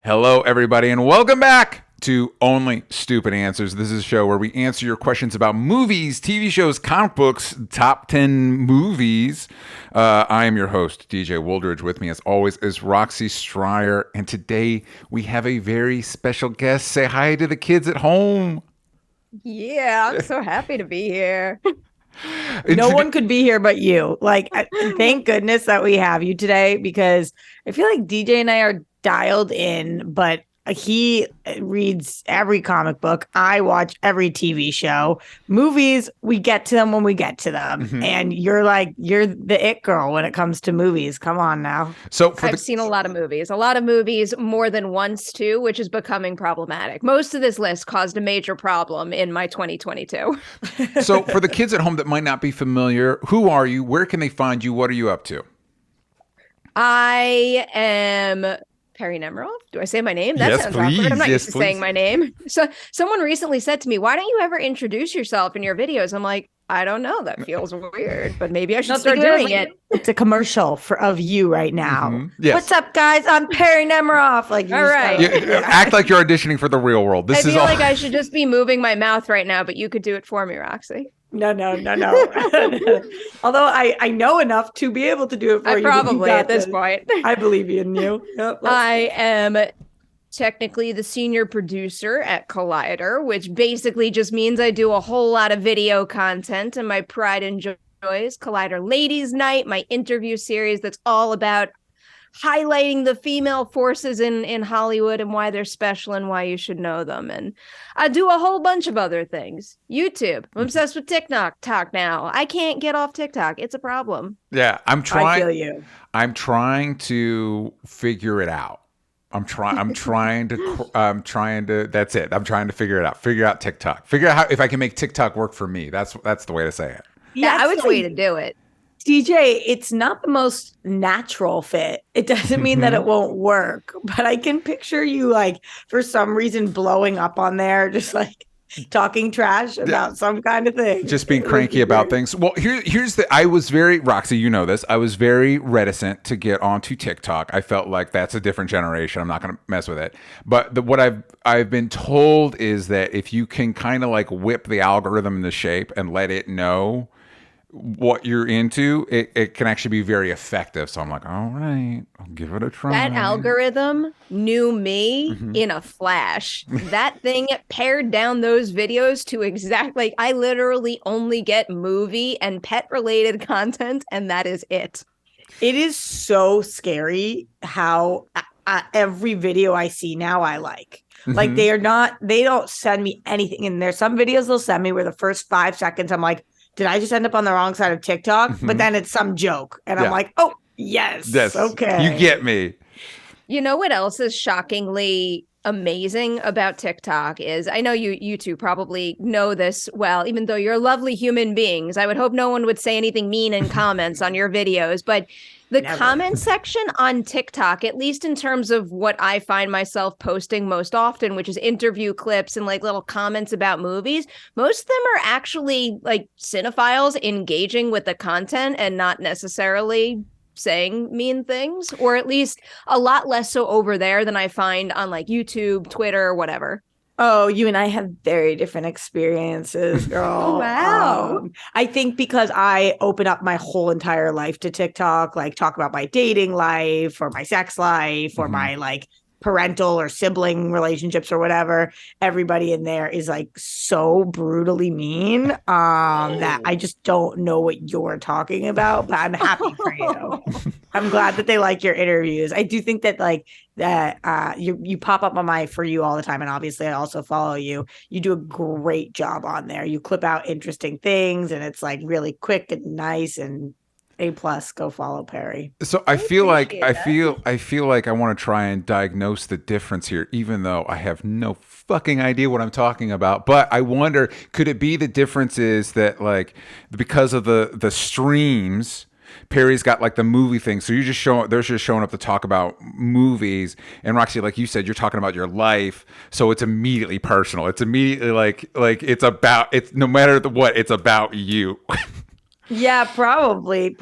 Hello, everybody, and welcome back to Only Stupid Answers. This is a show where we answer your questions about movies, TV shows, comic books, top 10 movies. I am your host, DJ Wooldridge. With me, as always, is Roxy Stryer, and today we have a very special guest. Say hi to the kids at home. Yeah, I'm so happy to be here. No one could be here but you. Thank goodness that we have you today, because I feel like DJ and I are dialed in, but he reads every comic book. I watch every TV show. Movies, we get to them when we get to them. Mm-hmm. And you're the it girl when it comes to movies. Come on now. So I've seen a lot of movies more than once too, which is becoming problematic. Most of this list caused a major problem in my 2022. So for the kids at home that might not be familiar, who are you? Where can they find you? What are you up to? I am Perri Nemiroff. Do I say my name? That sounds awkward. I'm not used to saying my name. So someone recently said to me, why don't you ever introduce yourself in your videos? I'm like, I don't know. That feels weird, but maybe I should start doing it. It's a commercial of you right now. Mm-hmm. Yes. What's up, guys? I'm Perri Nemiroff. All right. Act like you're auditioning for the real world. I feel like I should just be moving my mouth right now, but you could do it for me, Roxy. No. Although I know enough to be able to do it for you. Probably at this point. I believe in you. Yep, I am technically the senior producer at Collider, which basically just means I do a whole lot of video content, and my pride and joy is Collider Ladies Night, my interview series that's all about highlighting the female forces in Hollywood and why they're special and why you should know them. And I do a whole bunch of other things. YouTube. I'm obsessed with TikTok now. I can't get off TikTok. It's a problem. Yeah, I'm trying. I feel you. I'm trying to figure it out. I'm trying to. That's it. I'm trying to figure it out. Figure out TikTok. Figure out how, if I can make TikTok work for me. That's the way to say it. Yeah, I would way to do it. DJ, it's not the most natural fit. It doesn't mean that it won't work, but I can picture you for some reason blowing up on there, just talking trash about some kind of thing. Just being cranky about things. Well, I was very, Roxy, you know this, I was very reticent to get onto TikTok. I felt like that's a different generation. I'm not going to mess with it. But what I've been told is that if you can kind of whip the algorithm into shape and let it know what you're into, it can actually be very effective. So I'm like, all right, I'll give it a try. That algorithm knew me in a flash. That thing pared down those videos to exactly, I literally only get movie and pet related content, and that is it. It is so scary how every video I see now I like. Like they don't send me anything. And there's some videos they'll send me where the first 5 seconds I'm like, did I just end up on the wrong side of TikTok? But then it's some joke. And I'm like, oh, yes. Okay. You get me. You know what else is shockingly amazing about TikTok is, I know you two probably know this well, even though you're lovely human beings. I would hope no one would say anything mean in comments on your videos, but the comment section on TikTok, at least in terms of what I find myself posting most often, which is interview clips and little comments about movies, most of them are actually cinephiles engaging with the content and not necessarily saying mean things, or at least a lot less so over there than I find on YouTube, Twitter, whatever. Oh, you and I have very different experiences, girl. Oh, wow. I think because I open up my whole entire life to TikTok, talk about my dating life or my sex life or my parental or sibling relationships or whatever. Everybody in there is so brutally mean that I just don't know what you're talking about, but I'm happy for you. I'm glad that they like your interviews. I do think that you pop up on my For You all the time, and obviously I also follow you. You do a great job on there. You clip out interesting things, and it's really quick and nice, and A+. Go follow Perri. So I feel like I want to try and diagnose the difference here, even though I have no fucking idea what I'm talking about. But I wonder, could it be the difference is that because of the streams, Perri's got the movie thing, so they're just showing up to talk about movies. And Roxy, like you said, you're talking about your life, so it's immediately personal. It's immediately it's no matter what, it's about you. Yeah, probably.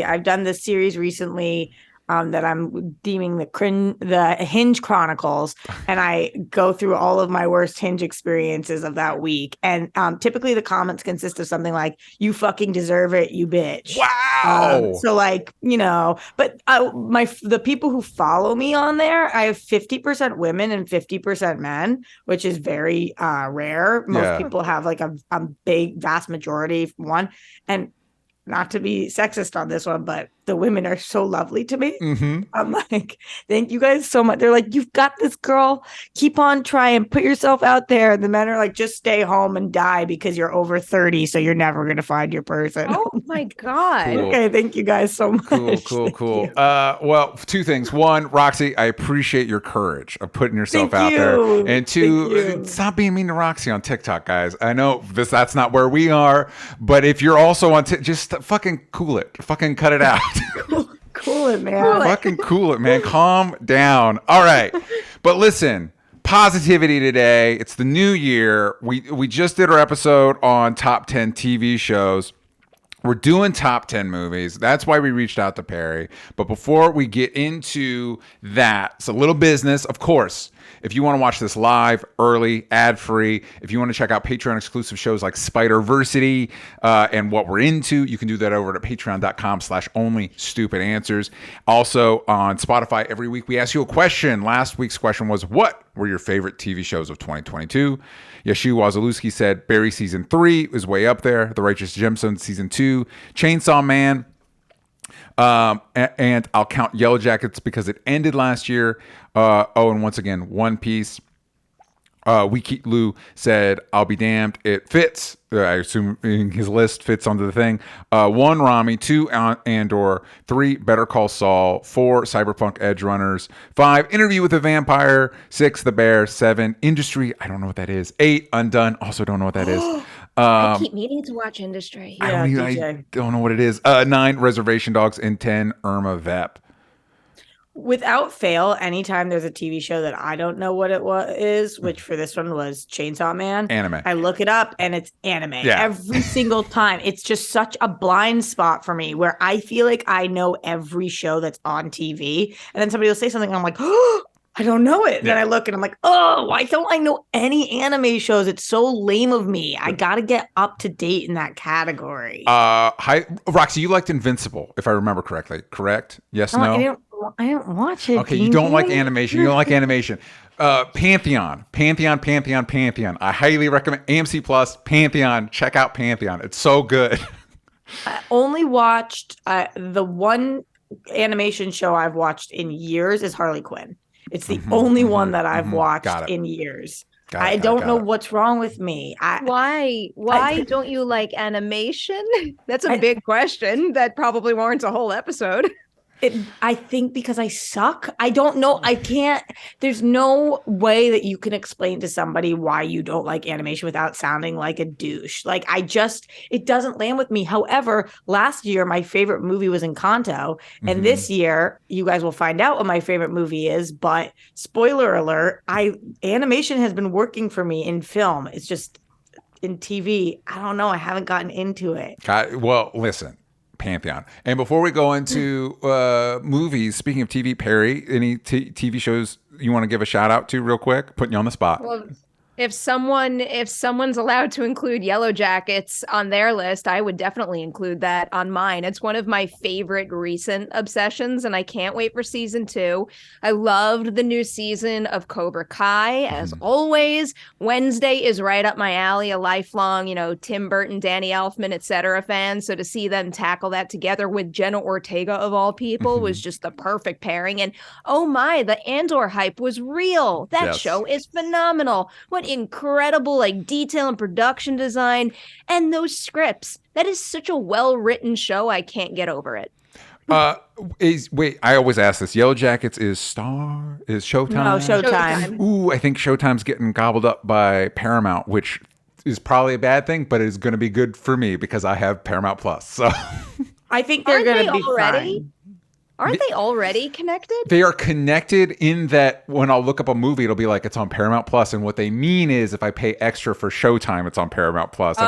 I've done this series recently that I'm deeming the Hinge Chronicles, and I go through all of my worst Hinge experiences of that week. And typically the comments consist of something like, "You fucking deserve it, you bitch." Wow. So like, but the people who follow me on there, I have 50% women and 50% men, which is very rare. Most people have like a big vast majority one. And not to be sexist on this one, but the women are so lovely to me. I'm like, thank you guys so much. They're like, "You've got this, girl. Keep on trying. Put yourself out there." And the men are like, "Just stay home and die because you're over 30, so you're never going to find your person." Oh my God. Cool. Okay, thank you guys so much. Cool. Well, two things. One, Roxy, I appreciate your courage of putting yourself out there. And two, stop being mean to Roxy on TikTok, guys. I know that's not where we are, but if you're also on TikTok, just fucking cool it. Fucking cut it out. Cool it, man. Fucking cool it, man. Calm down. All right. But listen, positivity today. It's the new year. We just did our episode on top 10 TV shows. We're doing top 10 movies. That's why we reached out to Perri. But before we get into that, it's a little business. Of course, if you want to watch this live, early, ad-free, if you want to check out Patreon-exclusive shows like Spider-Versity and what we're into, you can do that over at patreon.com/onlystupidanswers. Also on Spotify, every week we ask you a question. Last week's question was, what were your favorite TV shows of 2022? Yashu Wazalewski said Barry Season 3 is way up there. The Righteous Gemstones Season 2. Chainsaw Man. And I'll count Yellow Jackets because it ended last year. And once again, One Piece. Wiki Lou said, I'll be damned. It fits. I assume his list fits onto the thing. 1, Rami. 2, Andor. 3, Better Call Saul. 4, Cyberpunk Edge Runners. 5, Interview with a Vampire. 6, The Bear. 7, Industry. I don't know what that is. 8, Undone. Also don't know what that is. I keep meaning to watch Industry. Yeah, I don't know what it is. 9, Reservation Dogs. And 10, Irma Vep. Without fail, anytime there's a TV show that I don't know what it is, which for this one was Chainsaw Man, Anime. I look it up and it's anime. Yeah. Every single time. It's just such a blind spot for me where I feel like I know every show that's on TV. And then somebody will say something and I'm like, oh, I don't know it. Then I look and I'm like, oh, why don't I know any anime shows? It's so lame of me. I got to get up to date in that category. Hi, Roxy, you liked Invincible, if I remember correctly, correct? Yes, no? I didn't watch it. Okay, you don't like animation. You don't like animation. Pantheon. I highly recommend AMC Plus, Pantheon. Check out Pantheon. It's so good. I only watched the one animation show I've watched in years is Harley Quinn. It's the only one that I've watched in years. I don't know what's wrong with me. Why don't you like animation? That's a big question that probably warrants a whole episode. I think because I suck. I don't know. I can't. There's no way that you can explain to somebody why you don't like animation without sounding like a douche. Like it doesn't land with me. However, last year my favorite movie was Encanto, and this year you guys will find out what my favorite movie is. But spoiler alert, animation has been working for me in film. It's just in TV. I don't know. I haven't gotten into it. Well, listen. Pantheon. And before we go into movies, speaking of TV, Perri, any TV shows you want to give a shout out to real quick? Putting you on the spot. Well, if someone's allowed to include Yellow Jackets on their list, I would definitely include that on mine. It's one of my favorite recent obsessions, and I can't wait for season 2. I loved the new season of Cobra Kai, as always. Wednesday is right up my alley, a lifelong, Tim Burton, Danny Elfman, etc. fan. So to see them tackle that together with Jenna Ortega of all people was just the perfect pairing. And oh my, the Andor hype was real. That show is phenomenal. What incredible detail and production design, and those scripts. That is such a well-written show. I can't get over it. Wait, I always ask this. Yellow Jackets is Showtime? No, Showtime. Ooh, I think Showtime's getting gobbled up by Paramount, which is probably a bad thing, but it's going to be good for me because I have Paramount Plus. So I think they're going to be already. fine. Aren't they already connected? They are connected in that when I'll look up a movie, it'll be like it's on Paramount Plus, and what they mean is if I pay extra for Showtime, it's on Paramount Plus. And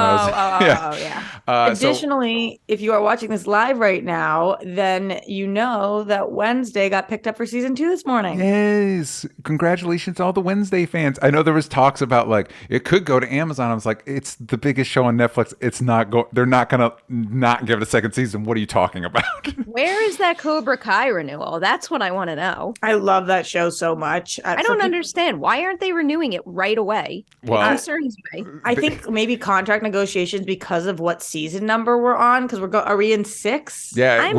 yeah. Additionally, if you are watching this live right now, then you know that Wednesday got picked up for season 2 this morning. Yes, congratulations to all the Wednesday fans. I know there was talks about like it could go to Amazon. I was like, it's the biggest show on Netflix. It's not they're not gonna not give it a second season. What are you talking about? Where is that Cobra Kai renewal? That's what I want to know. I love that show so much. I don't understand. Why aren't they renewing it right away? Well, it concerns me. I think maybe contract negotiations because of what season number we're on. Because are we in 6? Yeah,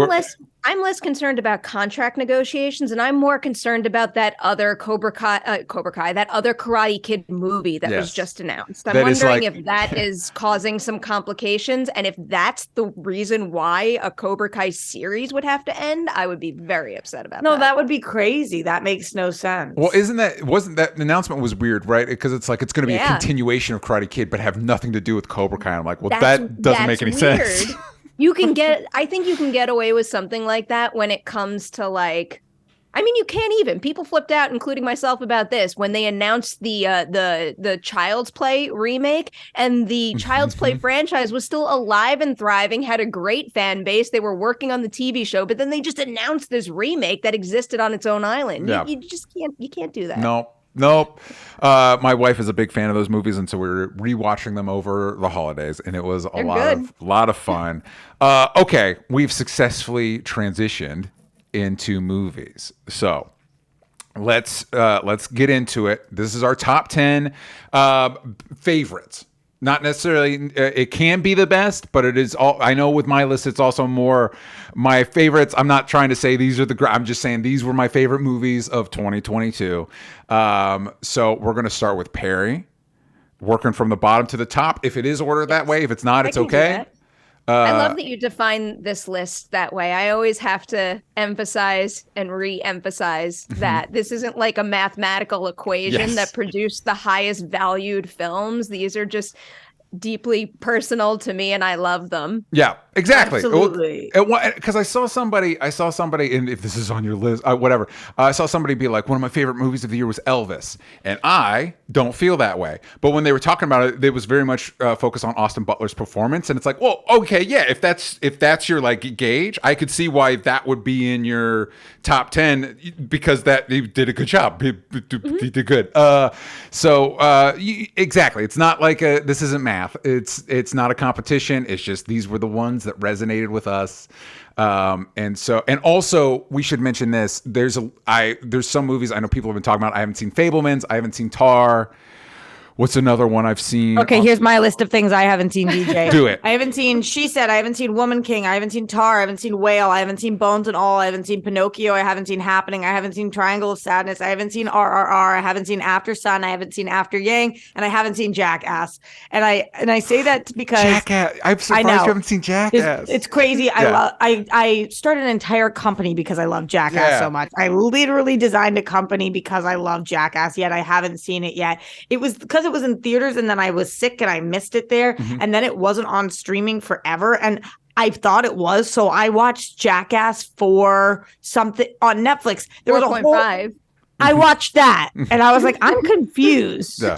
I'm less concerned about contract negotiations, and I'm more concerned about that other Cobra Kai, that other Karate Kid movie that was just announced. I'm wondering if that is causing some complications, and if that's the reason why a Cobra Kai series would have to end, I would be very upset about that. No, that would be crazy. That makes no sense. Well, wasn't that the announcement was weird, right? Because it's like it's going to be a continuation of Karate Kid, but have nothing to do with Cobra Kai. I'm like, well, that doesn't make any sense. I think you can get away with something like that when it comes to like, I mean, you can't even. People flipped out, including myself, about this when they announced the Child's Play remake, and the Child's Play franchise was still alive and thriving, had a great fan base. They were working on the TV show, but then they just announced this remake that existed on its own island. Yeah. You just can't do that. Nope. My wife is a big fan of those movies, and so we were rewatching them over the holidays, and it was a lot of fun. Okay, we've successfully transitioned into movies, so let's get into it. This is our top 10 favorites. Not necessarily, it can be the best, but it is all. I know with my list, it's also more my favorites. I'm not trying to say these are I'm just saying these were my favorite movies of 2022. So we're going to start with Perri, working from the bottom to the top. If it is ordered that way, if it's not, it's okay. I love that you define this list that way. I always have to emphasize and re-emphasize that this isn't like a mathematical equation that produced the highest valued films. These are just deeply personal to me, and I love them. Yeah, exactly. Absolutely. Because I saw somebody, and if this is on your list, whatever. I saw somebody be like, one of my favorite movies of the year was Elvis, and I don't feel that way. But when they were talking about it, it was very much focused on Austin Butler's performance, and it's like, well, okay, yeah, if that's your like gauge, I could see why that would be in your top 10 because that he did a good job. He did good. Exactly. It's not like this isn't math. It's not a competition. It's just these were the ones that resonated with us. And also we should mention this. There's some movies I know people have been talking about. I haven't seen Fabelmans. I haven't seen Tar. What's another one I've seen? Okay, here's my list of things I haven't seen, DJ. Do it. I haven't seen She Said. I haven't seen Woman King. I haven't seen Tar. I haven't seen Whale. I haven't seen Bones and All. I haven't seen Pinocchio. I haven't seen Happening. I haven't seen Triangle of Sadness. I haven't seen RRR. I haven't seen After Sun. I haven't seen After Yang. And I haven't seen Jackass. And I say that because Jackass. I'm surprised you haven't seen Jackass. It's crazy. Yeah. I started an entire company because I love Jackass so much. I literally designed a company because I love Jackass, yet I haven't seen it yet. It was because it was in theaters, and then I was sick and I missed it there. And then it wasn't on streaming forever. And I thought it was. So I watched Jackass for something on Netflix. There was a 4.5. I watched that and I was like, I'm confused. Yeah.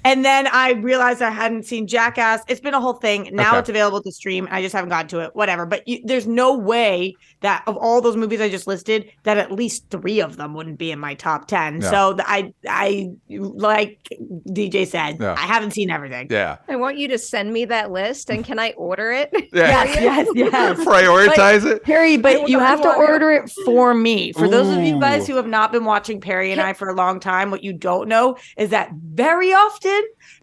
And then I realized I hadn't seen Jackass. It's been a whole thing. Now it's available to stream. I just haven't gotten to it. Whatever. But there's no way that of all those movies I just listed, that at least 3 of them wouldn't be in my top 10. Yeah. So I like DJ said, I haven't seen everything. Yeah. I want you to send me that list, and can I order it? Yeah. Yes. Prioritize it. Perri, but you have to order it for me. For those of you guys who have not been watching Perri and I for a long time, what you don't know is that very often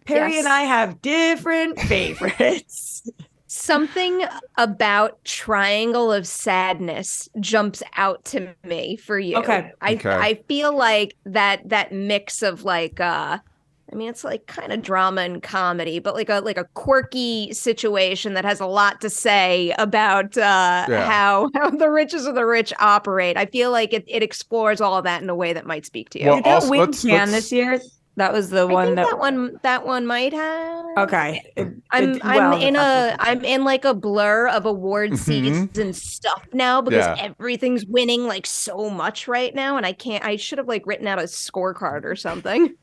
Perri and I have different favorites. Something about Triangle of Sadness jumps out to me for you. Okay. I feel like that mix of like it's like kind of drama and comedy, but like a quirky situation that has a lot to say about how the richest of the rich operate. I feel like it explores all of that in a way that might speak to you. Well, did that win Cannes this year? That was the I one think that one might have. Okay. I'm in like a blur of award Mhm. season stuff now because Yeah. everything's winning like so much right now, and I should have like written out a scorecard or something.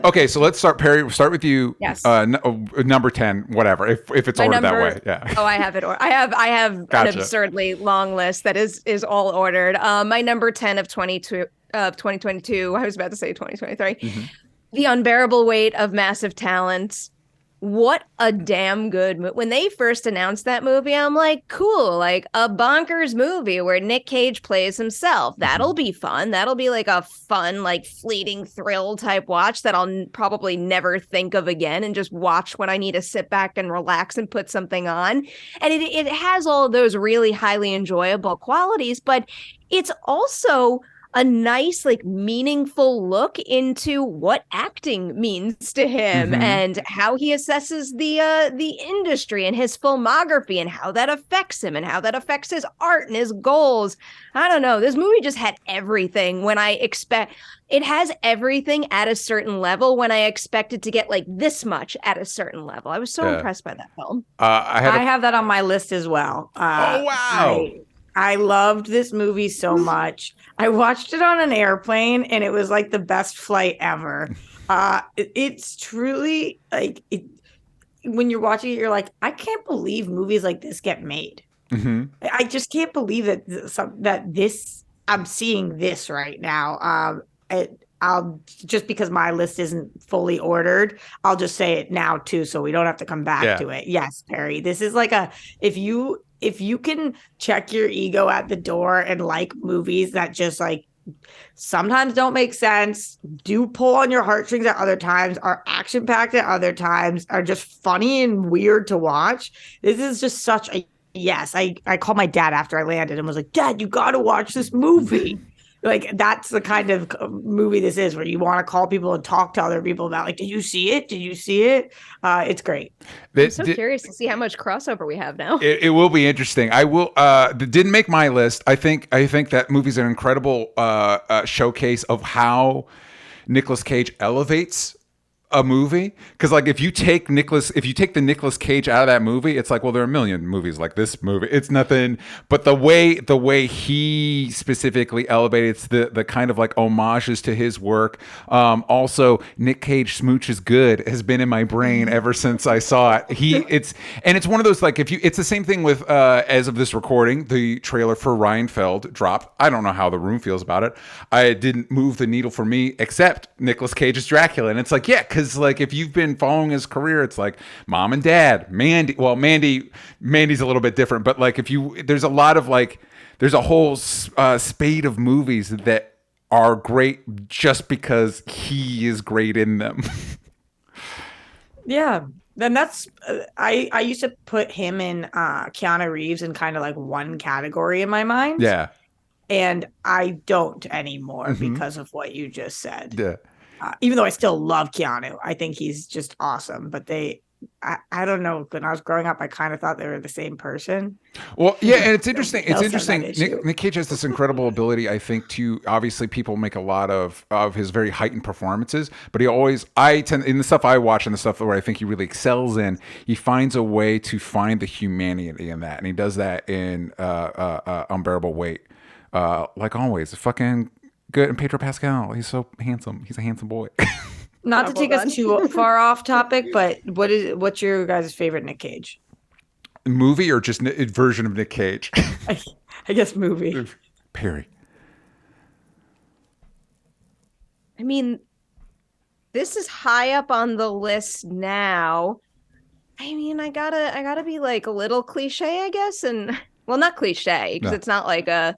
Okay, so let's start, Perry. Start with you. Yes. Number 10, whatever. If it's ordered that way, yeah. Oh, I have it. I have Gotcha. an absurdly long list that is all ordered. My number 10 of 2022. I was about to say 2023. Mm-hmm. The Unbearable Weight of Massive Talent. What a damn good movie. When they first announced that movie, I'm like, cool, like a bonkers movie where Nick Cage plays himself. That'll be fun. That'll be like a fun, like fleeting thrill type watch that I'll probably never think of again and just watch when I need to sit back and relax and put something on. And it has all of those really highly enjoyable qualities, but it's also a nice, like, meaningful look into what acting means to him and how he assesses the industry and his filmography and how that affects him and how that affects his art and his goals. I don't know. This movie just had everything when I expect it has everything at a certain level when I expected to get like this much at a certain level. I was so impressed by that film. I have that on my list as well. Oh, wow. I loved this movie so much. I watched it on an airplane and it was like the best flight ever. It's truly like when you're watching it, you're like, I can't believe movies like this get made. I just can't believe that I'm seeing this right now. I'll just because my list isn't fully ordered, I'll just say it now too, so we don't have to come back to it. Yes, Perry, this is like if you can check your ego at the door and like movies that just like sometimes don't make sense, do pull on your heartstrings at other times, are action packed at other times, are just funny and weird to watch. This is just such a yes. I called my dad after I landed and was like, Dad, you got to watch this movie. Like that's the kind of movie this is where you want to call people and talk to other people about like, did you see it? Did you see it? It's great. I'm so curious to see how much crossover we have now. It will be interesting. I will. Didn't make my list. I think that movie's an incredible showcase of how Nicolas Cage elevates a movie, because like if you take the Nicolas Cage out of that movie, it's like, well, there are a million movies like this movie, it's nothing. But the way he specifically elevates the kind of like homages to his work, also Nick Cage Smooch is Good has been in my brain ever since I saw it. It's one of those like, it's the same thing with as of this recording, the trailer for Reinfeld dropped. I don't know how the room feels about it. I didn't move the needle for me except Nicolas Cage's Dracula, and it's like, yeah, because like if you've been following his career, it's like Mom and Dad, Mandy's a little bit different, but like there's a lot of like, there's a whole spate of movies that are great just because he is great in them. Yeah. Then that's I used to put him in Keanu Reeves in kind of like one category in my mind. Yeah. And I don't anymore because of what you just said. Yeah. Even though I still love Keanu, I think he's just awesome. But I don't know. When I was growing up, I kind of thought they were the same person. Well, yeah, and it's interesting. It's They'll interesting. send that issue. Nick Cage has this incredible ability, I think, to obviously people make a lot of his very heightened performances, but he always, in the stuff I watch and the stuff where I think he really excels in, he finds a way to find the humanity in that, and he does that in Unbearable Weight. Like always, fucking good. And Pedro Pascal, he's so handsome. He's a handsome boy. Not to take us too far off topic, but what's your guys' favorite Nick Cage? Movie or just version of Nick Cage? I guess movie. Perry. I mean, this is high up on the list now. I mean, I gotta be like a little cliche, I guess, and well, not cliche because it's not like a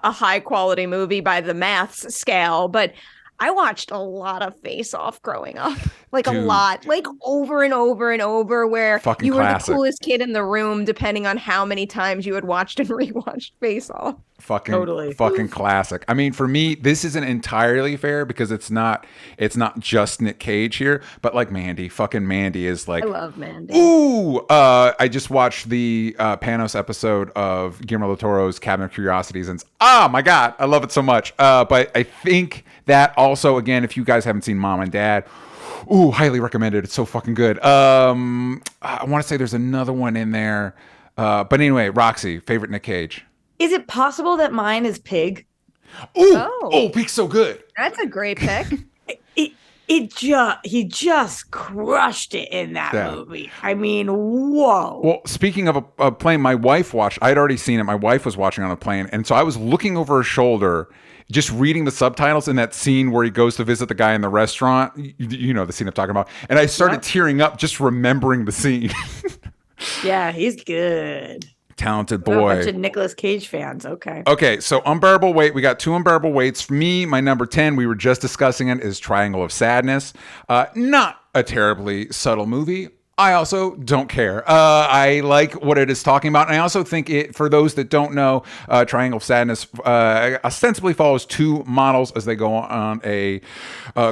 high quality movie by the maths scale, but I watched a lot of Face Off growing up, like a lot, like over and over and over, where fucking you were classic. the coolest kid in the room, depending on how many times you had watched and rewatched Face Off. Fucking classic. I mean, for me, this isn't entirely fair because it's not just Nick Cage here, but like Mandy is like, I love Mandy. Ooh, I just watched the Panos episode of Guillermo del Toro's Cabinet of Curiosities, and oh my god, I love it so much. But I think that Also, again, if you guys haven't seen Mom and Dad, ooh, highly recommended. It's so fucking good. I want to say there's another one in there. But anyway, Roxy, favorite Nick Cage. Is it possible that mine is Pig? Oh, Pig's so good. That's a great pick. He just crushed it in that movie. I mean, whoa. Well, speaking of a plane, my wife watched. I'd already seen it. My wife was watching on a plane, and so I was looking over her shoulder, just reading the subtitles in that scene where he goes to visit the guy in the restaurant. You know the scene I'm talking about. And I started tearing up just remembering the scene. Yeah, he's good. Talented boy. A bunch of Nicolas Cage fans. Okay, so Unbearable Weight. We got 2 Unbearable Weights. For me, my number 10, we were just discussing it, is Triangle of Sadness. Not a terribly subtle movie. I also don't care. I like what it is talking about. And I also think it, for those that don't know, Triangle of Sadness ostensibly follows 2 models as they go on a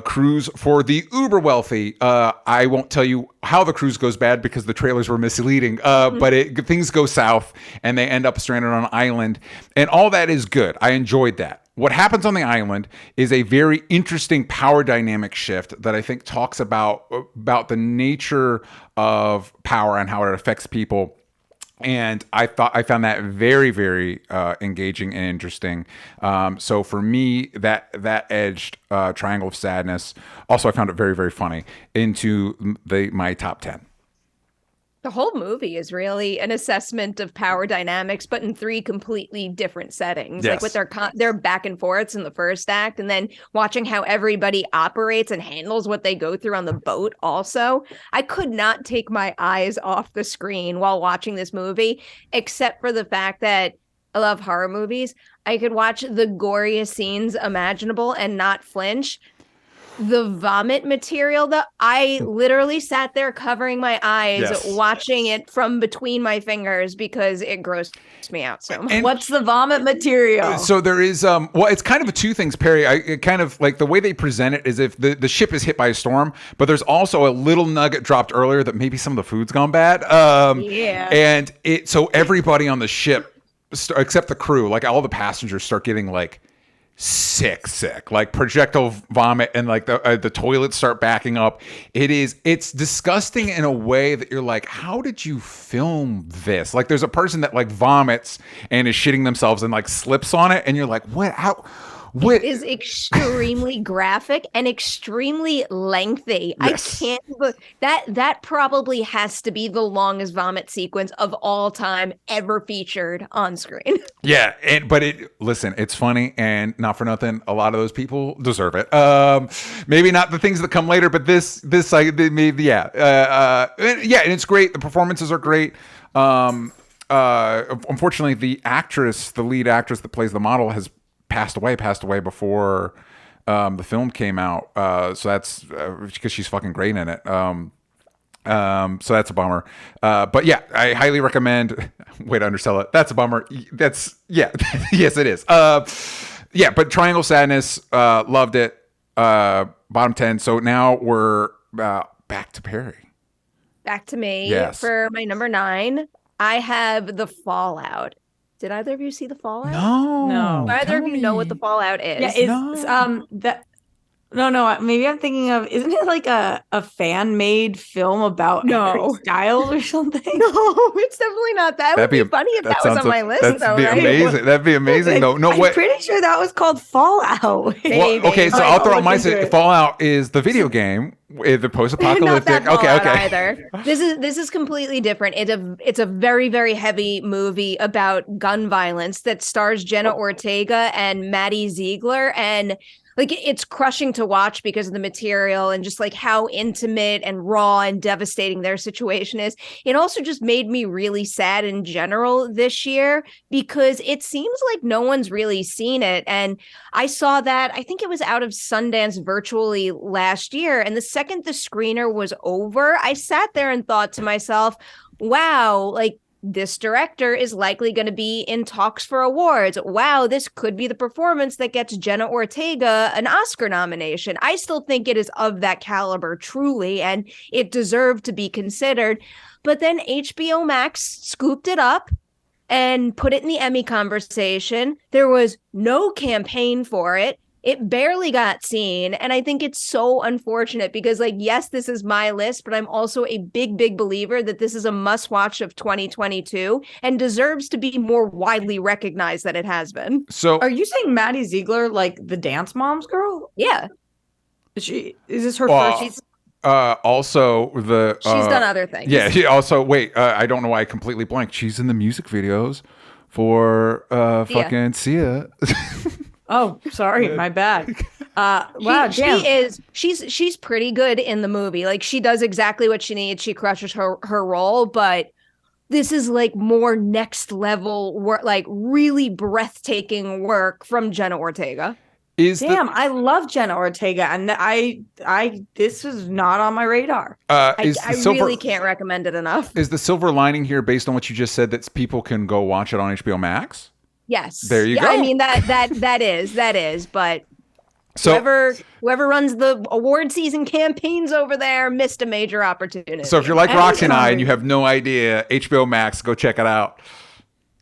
cruise for the uber wealthy. I won't tell you how the cruise goes bad because the trailers were misleading, but things go south and they end up stranded on an island. And all that is good. I enjoyed that. What happens on the island is a very interesting power dynamic shift that I think talks about the nature of power and how it affects people. And I found that very, very engaging and interesting. So for me, that edged Triangle of Sadness. Also, I found it very, very funny into my top 10. The whole movie is really an assessment of power dynamics, but in 3 completely different settings. Yes. Like with their back and forths in the first act, and then watching how everybody operates and handles what they go through on the boat. Also, I could not take my eyes off the screen while watching this movie, except for the fact that I love horror movies. I could watch the goriest scenes imaginable and not flinch. The vomit material, I literally sat there covering my eyes, watching it from between my fingers because it grossed me out so much. And what's the vomit material? So there is, well, it's kind of a 2 things, Perry. It kind of like the way they present it is if the ship is hit by a storm, but there's also a little nugget dropped earlier that maybe some of the food's gone bad. And so everybody on the ship, except the crew, like all the passengers, start getting like sick, like projectile vomit, and like the toilets start backing up. It's disgusting in a way that you're like, how did you film this? Like there's a person that like vomits and is shitting themselves and like slips on it, and you're like, what? What? It is extremely graphic and extremely lengthy. Yes. I can't. That probably has to be the longest vomit sequence of all time ever featured on screen. Yeah, but listen, it's funny, and not for nothing, a lot of those people deserve it. Maybe not the things that come later, but this like maybe yeah, and it's great. The performances are great. Unfortunately, the lead actress that plays the model, has passed away before the film came out. So that's because she's fucking great in it. So that's a bummer. But yeah, I highly recommend. Way to undersell it. That's a bummer. Yes, it is. Yeah, but Triangle Sadness, loved it. Bottom 10. So now we're back to Perry. Back to me. Yes. For my number 9, I have The Fallout. Did either of you see The Fallout? No. Do either of you know what The Fallout is? Yeah, No, maybe I'm thinking of, isn't it like a fan-made film about Harry Styles or something? No, it's definitely not that. Would be funny if that was on my list, though. That'd be amazing. That'd be amazing, though. No, I'm pretty sure that was called Fallout. Well, okay, so I'll throw out my Fallout is the video game, the post-apocalyptic. Not that Okay. Either. This is completely different. It's a very, very heavy movie about gun violence that stars Jenna Ortega and Maddie Ziegler, and like it's crushing to watch because of the material and just like how intimate and raw and devastating their situation is. It also just made me really sad in general this year because it seems like no one's really seen it. And I saw that, I think it was out of Sundance virtually last year. And the second the screener was over, I sat there and thought to myself, wow, like this director is likely going to be in talks for awards. Wow, this could be the performance that gets Jenna Ortega an Oscar nomination. I still think it is of that caliber, truly, and it deserved to be considered. But then HBO Max scooped it up and put it in the Emmy conversation. There was no campaign for it. it barely got seen. And I think it's so unfortunate because, like, yes, this is my list, but I'm also a big believer that this is a must watch of 2022 and deserves to be more widely recognized than it has been. So Are you saying Maddie Ziegler, like the Dance Moms girl? Yeah. Is this her first? Also the She's done other things. Yeah, she also I don't know why I completely blanked. She's in the music videos for fucking Sia. Oh, sorry, my bad. Wow, she's pretty good in the movie. Like, she does exactly what she needs. She crushes her role, but this is like more next level work, like really breathtaking work from Jenna Ortega. I love Jenna Ortega, and this was not on my radar. I really can't recommend it enough. Is the silver lining here based on what you just said that people can go watch it on HBO Max? Yes. There you go. I mean that is, but so whoever runs the award season campaigns over there missed a major opportunity. So if you're like Roxy and I and you have no idea, HBO Max, go check it out.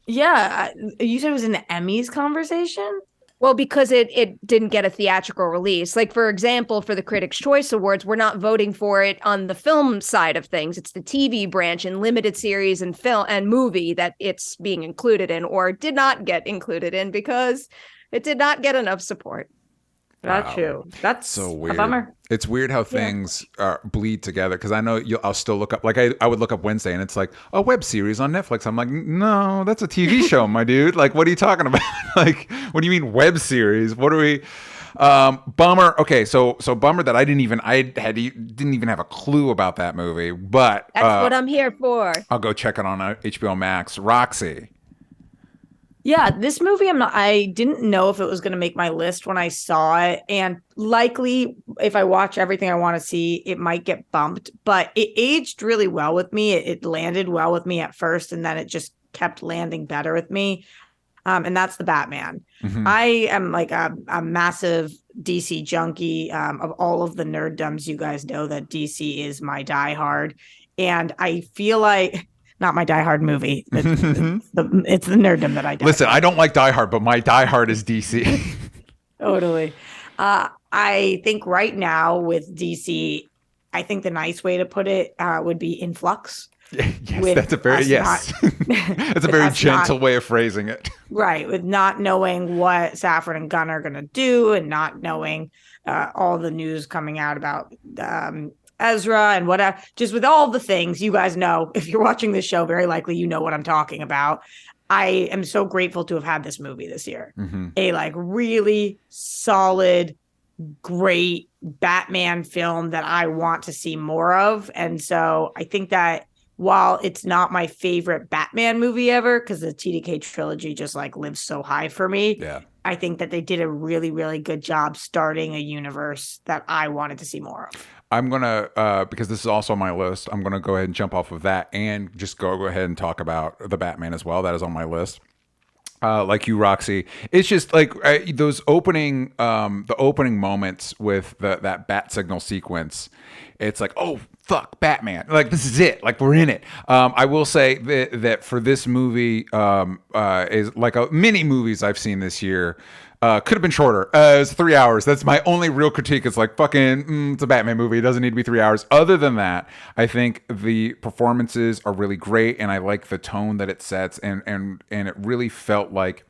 Yeah, you said it was an Emmys conversation? Well, because it didn't get a theatrical release. Like, for example, for the Critics' Choice Awards, we're not voting for it on the film side of things. It's the TV branch and limited series and film and movie that it's being included in, or did not get included in because it did not get enough support. Got you. That's so weird. A bummer. It's weird how things bleed together, because I know I'll still look up, like I would look up Wednesday and it's like a web series on Netflix. I'm like, no, that's a TV show, my dude. Like, what are you talking about? Like, what do you mean web series? What are we? Bummer. Okay, so bummer that I didn't even have a clue about that movie. But that's what I'm here for. I'll go check it on HBO Max. Roxy. Yeah, this movie, I didn't know if it was going to make my list when I saw it. And likely, if I watch everything I want to see, it might get bumped. But it aged really well with me. It landed well with me at first, and then it just kept landing better with me. And that's the Batman. Mm-hmm. I am like a massive DC junkie. Of all of the nerddoms, you guys know that DC is my diehard. And I feel like... Not my Die Hard movie. It's the nerddom that I die. Listen, I don't like Die Hard, but my Die Hard is DC. Totally. I think right now with DC, I think the nice way to put it would be in flux. Yes, that's a very that's a very gentle way of phrasing it. Right, with not knowing what Safran and Gunn are going to do, and not knowing all the news coming out about Ezra and whatever, just with all the things you guys know. If you're watching this show, very likely you know what I'm talking about. I am so grateful to have had this movie this year. Mm-hmm. A like really solid, great Batman film that I want to see more of. And so I think that while it's not my favorite Batman movie ever, because the TDK trilogy just like lives so high for me, I think that they did a really, really good job starting a universe that I wanted to see more of. I'm going to, because this is also on my list, I'm going to go ahead and jump off of that and just go ahead and talk about the Batman as well. That is on my list. Like you, Roxy, it's just like those opening, the opening moments with that bat signal sequence. It's like, oh, fuck, Batman. Like, this is it. Like, we're in it. I will say that for this movie, is like many movies I've seen this year, could have been shorter. It was 3 hours. That's my only real critique. It's like, fucking, it's a Batman movie. It doesn't need to be 3 hours. Other than that, I think the performances are really great, and I like the tone that it sets, and it really felt like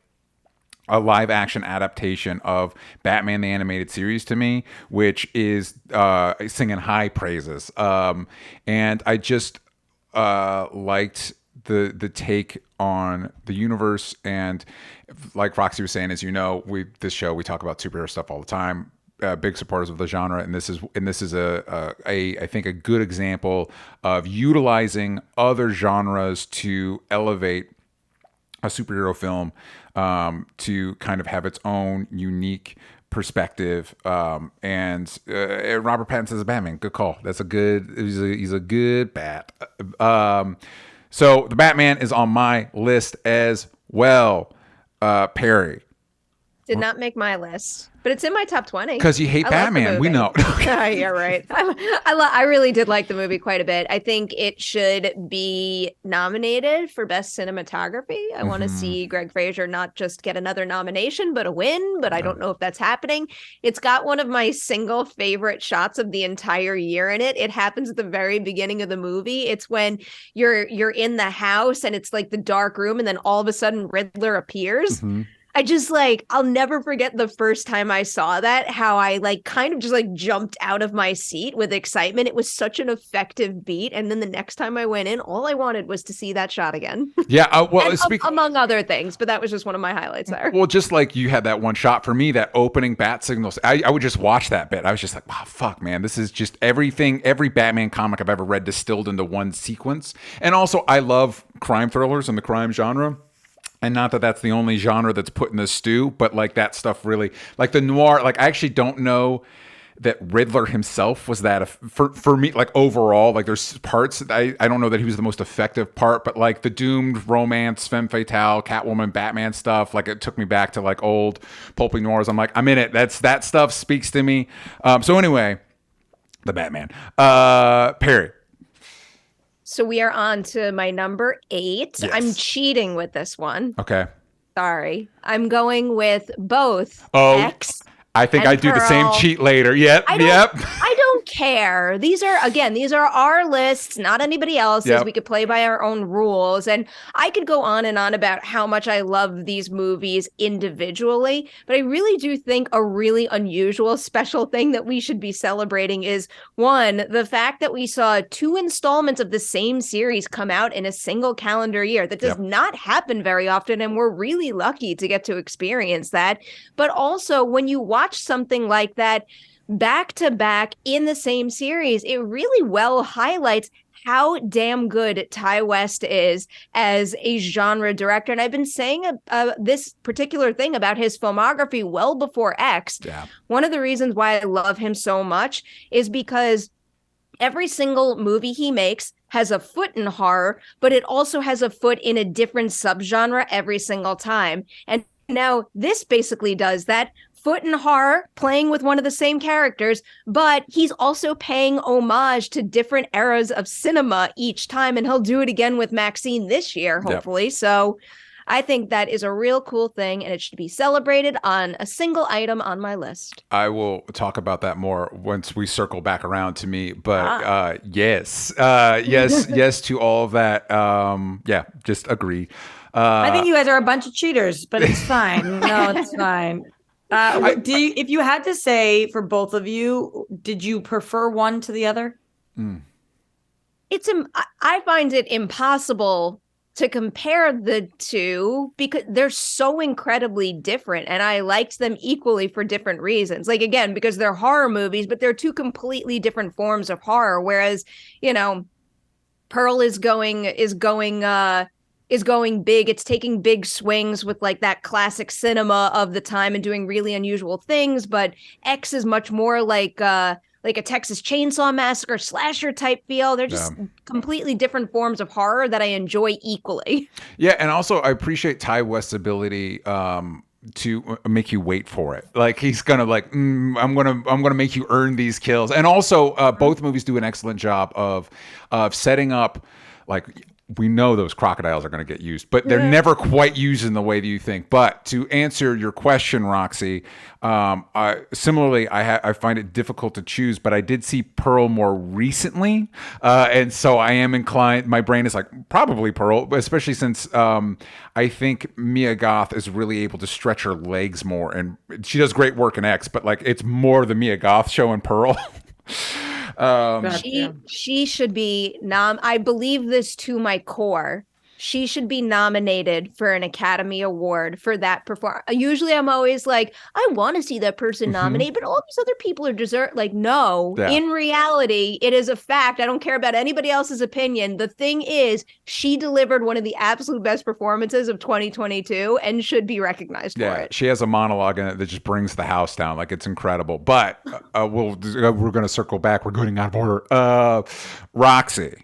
a live action adaptation of Batman the Animated Series to me, which is singing high praises. And I just liked the take on the universe, and like Roxy was saying, as you know, we talk about superhero stuff all the time. Big supporters of the genre, and this is I think a good example of utilizing other genres to elevate a superhero film to kind of have its own unique perspective. And Robert Pattinson as a Batman, good call. He's a good bat. So the Batman is on my list as well. Perri, Did not make my list, but it's in my top 20. Because you hate I love the Batman. We movie. know. Yeah, you're right. I really did like the movie quite a bit. I think it should be nominated for Best Cinematography. I want to see Greg Fraser not just get another nomination, but a win, but I don't know if that's happening. It's got one of my single favorite shots of the entire year in it. It happens at the very beginning of the movie. It's when you're in the house and it's like the dark room, and then all of a sudden Riddler appears. I just I'll never forget the first time I saw that, how I kind of just jumped out of my seat with excitement. It was such an effective beat. And then the next time I went in, all I wanted was to see that shot again. Yeah. Well, among other things, but that was just one of my highlights there. Well, just like you had that one shot, for me, that opening bat signals, I would just watch that bit. I was just like, wow, fuck, man. This is just everything, every Batman comic I've ever read distilled into one sequence. And also, I love crime thrillers and the crime genre. And not that that's the only genre that's put in the stew, but that stuff really, the noir, I actually don't know that Riddler himself was that, for me, overall, there's parts, I don't know that he was the most effective part, but the doomed romance, femme fatale, Catwoman, Batman stuff, it took me back to old pulpy noirs. I'm I'm in it. That stuff speaks to me. So anyway, the Batman. Perri. So we are on to my number 8. Yes. I'm cheating with this one. Okay. Sorry. I'm going with both X. I think I do the same Pearl. cheat later. Yep. I don't care. These are our lists, not anybody else's. Yep. We could play by our own rules. And I could go on and on about how much I love these movies individually. But I really do think a really unusual, special thing that we should be celebrating is, one, the fact that we saw 2 installments of the same series come out in a single calendar year. That does not happen very often. And we're really lucky to get to experience that. But also, when you watch something like that back to back in the same series, it really well highlights how damn good Ty West is as a genre director. And I've been saying this particular thing about his filmography well before X. Yeah. One of the reasons why I love him so much is because every single movie he makes has a foot in horror, but it also has a foot in a different subgenre every single time. And now this basically does that. Foot in horror, playing with one of the same characters, but he's also paying homage to different eras of cinema each time, and he'll do it again with Maxine this year, hopefully. Yep. So I think that is a real cool thing, and it should be celebrated on a single item on my list. I will talk about that more once we circle back around to me, but yes to all of that. Just agree. I think you guys are a bunch of cheaters, but it's fine. No, it's fine. If you had to say for both of you, did you prefer one to the other? I find it impossible to compare the two because they're so incredibly different, and I liked them equally for different reasons. Again, because they're horror movies, but they're 2 completely different forms of horror. Whereas, Pearl is going big. It's taking big swings with that classic cinema of the time and doing really unusual things. But X is much more like a Texas Chainsaw Massacre slasher type feel. They're just completely different forms of horror that I enjoy equally. Yeah, and also I appreciate Ty West's ability to make you wait for it. He's gonna I'm gonna make you earn these kills. And also both movies do an excellent job of setting up we know those crocodiles are going to get used, but they're never quite used in the way that you think. But to answer your question, Roxy, similarly, I find it difficult to choose, but I did see Pearl more recently. And so I am inclined, my brain is probably Pearl, especially since I think Mia Goth is really able to stretch her legs more. And she does great work in X, but it's more the Mia Goth show in Pearl. She should be I believe this to my core. She should be nominated for an Academy Award for that performance. Usually I'm always I want to see that person nominated, but all these other people are no. Yeah. In reality, it is a fact. I don't care about anybody else's opinion. The thing is, she delivered one of the absolute best performances of 2022 and should be recognized for it. She has a monologue in it that just brings the house down. It's incredible. But we're going to circle back. We're going out of order. Roxy.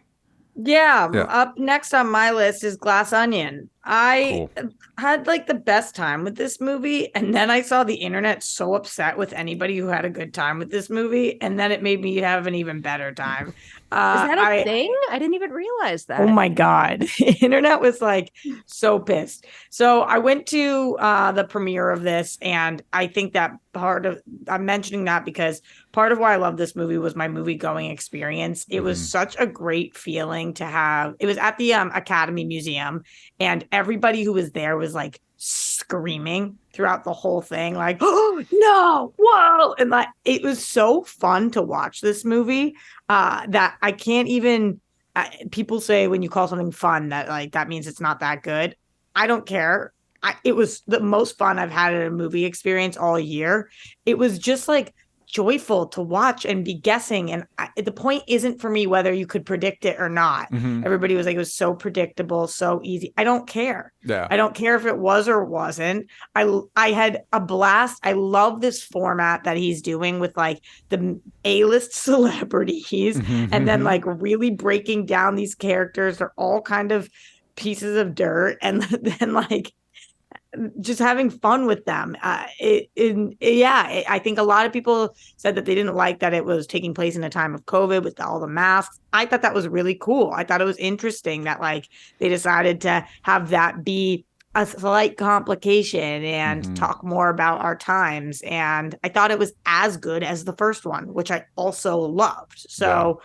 Yeah, up next on my list is Glass Onion. I Cool. had like the best time with this movie, and then I saw the internet so upset with anybody who had a good time with this movie, and then it made me have an even better time. Is that a I thing? I didn't even realize that. Oh my God. Internet was like so pissed. So I went to the premiere of this, and I think that I'm mentioning that because part of why I love this movie was my movie going experience. It was such a great feeling to have. It was at the Academy Museum, and everybody who was there was like screaming throughout the whole thing, like, oh no, whoa. And like it was so fun to watch this movie that I can't even people say when you call something fun that like that means it's not that good. I don't care. It was the most fun I've had at a movie experience all year. It was just like joyful to watch and be guessing. And the point isn't for me whether you could predict it or not. Everybody was like, it was so predictable, so easy. I don't care. Yeah. I don't care if it was or wasn't. I had a blast. I love this format that he's doing with like the A-list celebrities and then like really breaking down these characters. They're all kind of pieces of dirt. And then like just having fun with them. I think a lot of people said that they didn't like that it was taking place in a time of COVID with all the masks. I thought that was really cool. I thought it was interesting that like they decided to have that be a slight complication and talk more about our times. And I thought it was as good as the first one, which I also loved. So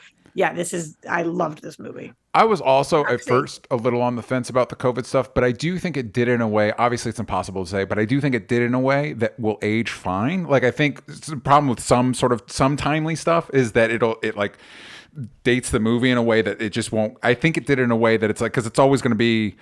I loved this movie. I was also at first a little on the fence about the COVID stuff, but I do think it did in a way, obviously it's impossible to say, but I do think it did in a way that will age fine. Like I think the problem with some timely stuff is that it like dates the movie in a way that it just won't. I think it did in a way that it's like, because it's always going to be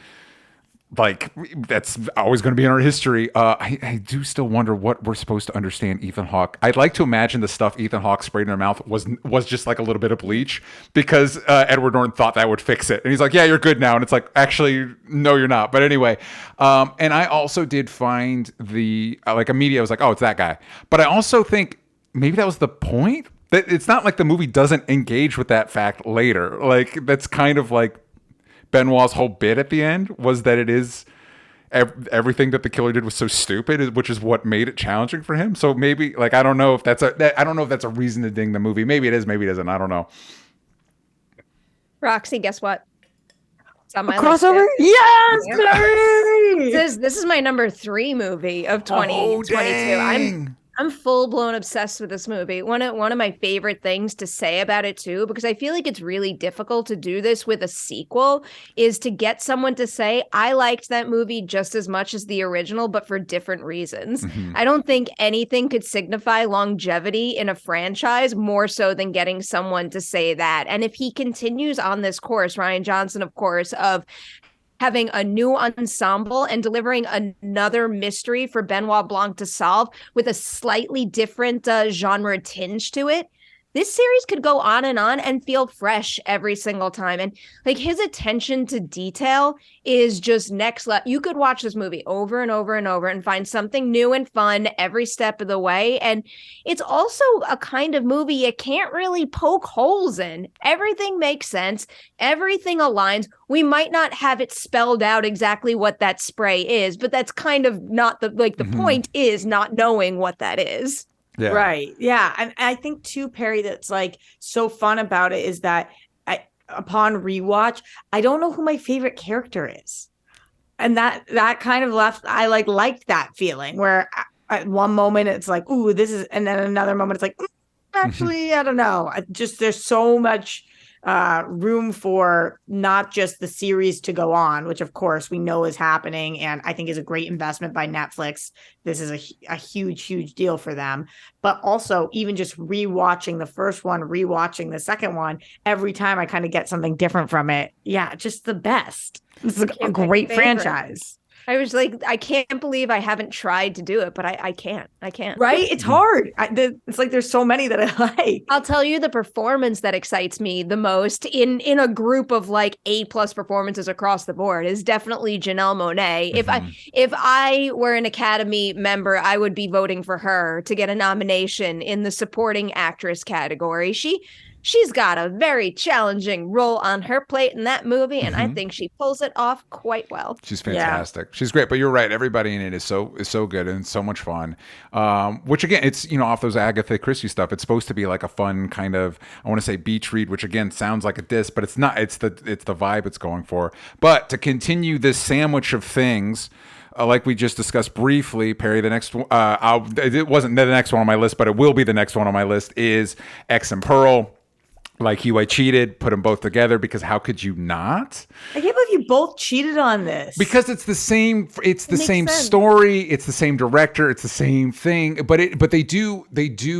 like, that's always going to be in our history. I do still wonder what we're supposed to understand Ethan Hawke. I'd like to imagine the stuff Ethan Hawke sprayed in their mouth was just like a little bit of bleach, because Edward Norton thought that would fix it. And he's like, yeah, you're good now. And it's like, actually, no, you're not. But anyway, and I also did find the, like immediately I was like, oh, it's that guy. But I also think maybe that was the point. That it's not like the movie doesn't engage with that fact later. Like that's kind of like Benoit's whole bit at the end was that it is everything that the killer did was so stupid, which is what made it challenging for him. So maybe like I don't know if that's a reason to ding the movie. Maybe it is, maybe it isn't. I don't know. Roxy, guess what? It's on my crossover. Yes, this is my number 3 movie of 2022. I'm full blown obsessed with this movie. One of my favorite things to say about it too, because I feel like it's really difficult to do this with a sequel, is to get someone to say, I liked that movie just as much as the original, but for different reasons. I don't think anything could signify longevity in a franchise more so than getting someone to say that. And if he continues on this course, Rian Johnson, of course, of having a new ensemble and delivering another mystery for Benoit Blanc to solve with a slightly different genre tinge to it, this series could go on and feel fresh every single time. And like his attention to detail is just next level. You could watch this movie over and over and over and find something new and fun every step of the way. And it's also a kind of movie you can't really poke holes in. Everything makes sense. Everything aligns. We might not have it spelled out exactly what that spray is, but that's kind of not the point is not knowing what that is. Yeah. Right. Yeah. And I think too, Perry, that's like so fun about it is that upon rewatch, I don't know who my favorite character is. And that kind of I liked that feeling where at one moment it's like, ooh, this is, and then another moment it's like, actually, I don't know. There's so much room for not just the series to go on, which of course we know is happening and I think is a great investment by Netflix. This is a huge deal for them, but also even just rewatching the first one, rewatching the second one, every time I kind of get something different from it. Yeah, just the best. This is a great franchise. I was like, I can't believe I haven't tried to do it, but I can't. Right? It's hard. It's like there's so many that I like. I'll tell you the performance that excites me the most in a group of like A+ performances across the board is definitely Janelle Monáe. If I were an Academy member, I would be voting for her to get a nomination in the supporting actress category. she's got a very challenging role on her plate in that movie, and I think she pulls it off quite well. She's fantastic. She's great. But you're right. Everybody in it is so good and so much fun. Which again, it's off those Agatha Christie stuff. It's supposed to be like a fun kind of, I want to say beach read, which again sounds like a diss, but it's not. It's the vibe it's going for. But to continue this sandwich of things. Like we just discussed briefly, Perri, the next it wasn't the next one on my list, but it will be the next one on my list is X and Pearl. Like You, I Cheated, put them both together because how could you not? I can't believe you both cheated on this. Because it's the same sense. story, it's the same director, it's the same thing, but they do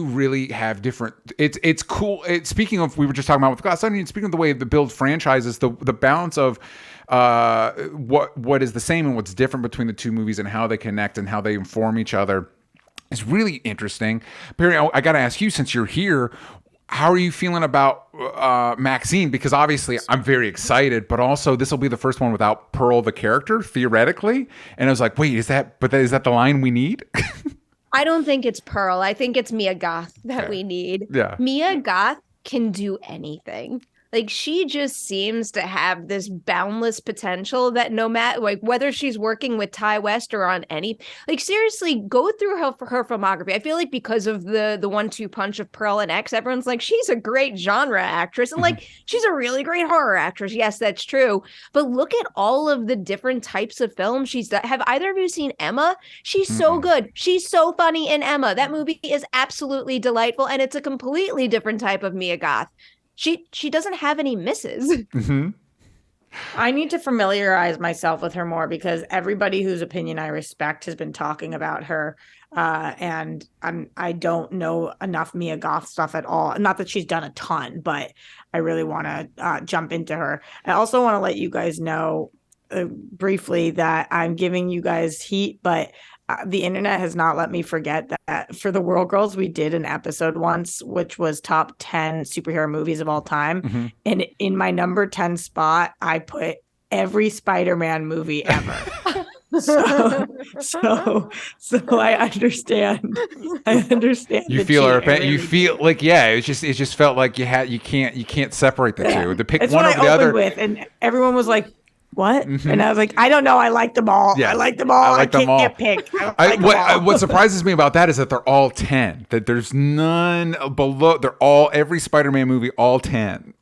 really have different. It's cool. Speaking of, we were just talking about with Glass Onion. Speaking of the way they build franchises, the balance of what is the same and what's different between the two movies and how they connect and how they inform each other is really interesting. Perri, I got to ask you, since you're here, how are you feeling about Maxine? Because obviously I'm very excited, but also this will be the first one without Pearl, the character, theoretically. And I was like, wait, is that the line we need? I don't think it's Pearl. I think it's Mia Goth that we need. Yeah. Mia Goth can do anything. Like, she just seems to have this boundless potential that no matter, like, whether she's working with Ty West or on any, like, seriously, go through her filmography. I feel like because of the 1-2 punch of Pearl and X, everyone's like, she's a great genre actress. And like, she's a really great horror actress. Yes, that's true. But look at all of the different types of films she's done. Have either of you seen Emma? She's so good. She's so funny in Emma. That movie is absolutely delightful. And it's a completely different type of Mia Goth. She doesn't have any misses. I need to familiarize myself with her more because everybody whose opinion I respect has been talking about her. And I don't know enough Mia Goth stuff at all. Not that she's done a ton, but I really want to jump into her. I also want to let you guys know briefly that I'm giving you guys heat, but the internet has not let me forget that for the World Girls, we did an episode once, which was top 10 superhero movies of all time. And in my number 10 spot, I put every Spider-Man movie ever. So I understand. You feel her pain. You feel like, yeah, it just felt like you can't separate the two. To pick it's one what over I the other. with, and everyone was like, what? And I was like, I don't know. I like them all. Yeah, I like them all. I can't pick. What surprises me about that is that they're all 10. That there's none below. They're all, every Spider-Man movie, all 10.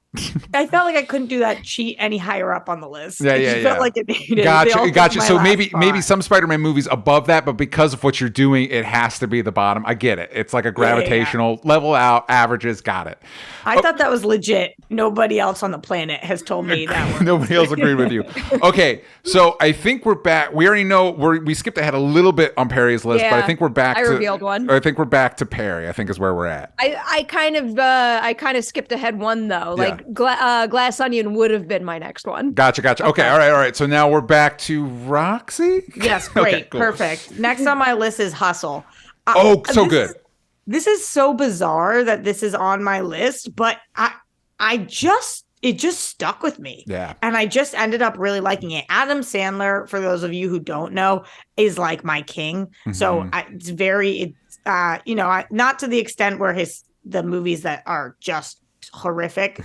I felt like I couldn't do that cheat any higher up on the list. Yeah, it just felt like it needed. Gotcha. So maybe some Spider-Man movies above that, but because of what you're doing, it has to be the bottom. I get it. It's like a gravitational level out, averages. Got it. I thought that was legit. Nobody else on the planet has told me that one. Nobody else agreed with you. Okay, so I think we're back. We already know we skipped ahead a little bit on Perri's list, but I think we're back. I revealed one. I think we're back to Perri. I think is where we're at. I kind of skipped ahead one though. Like Glass Onion would have been my next one. Gotcha. Okay, all right. So now we're back to Roxy. Yes, great, okay, cool. Perfect. Next on my list is Hustle. So good. This is so bizarre that this is on my list, but it just stuck with me. Yeah. And I just ended up really liking it. Adam Sandler, for those of you who don't know, is like my king. So not to the extent where the movies that are just horrific,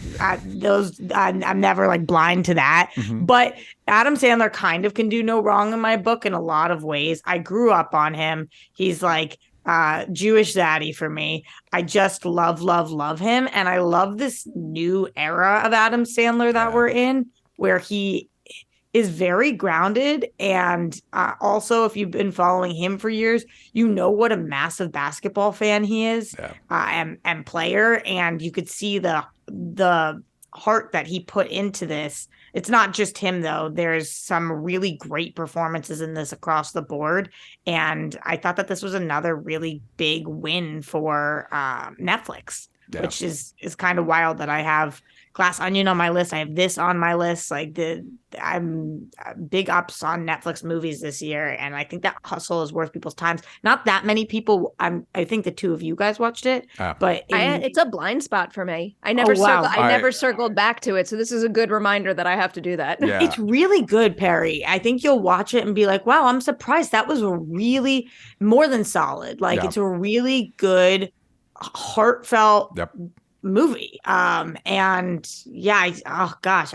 those I'm never like blind to that. But Adam Sandler kind of can do no wrong in my book in a lot of ways. I grew up on him. He's like Jewish zaddy for me. I just love him. And I love this new era of Adam Sandler that we're in, where he is very grounded. And also, if you've been following him for years, you know what a massive basketball fan he is and player. And you could see the heart that he put into this. It's not just him, though. There's some really great performances in this across the board. And I thought that this was another really big win for Netflix, which is kind of wild that I have Glass Onion on my list. I have this on my list. Like I'm big ups on Netflix movies this year, and I think that Hustle is worth people's times. Not that many people. I think the two of you guys watched it, but it's a blind spot for me. I never circled back to it, so this is a good reminder that I have to do that. Yeah. It's really good, Perri. I think you'll watch it and be like, "Wow, I'm surprised." That was really more than solid. Like it's a really good, heartfelt. movie. And yeah, oh gosh,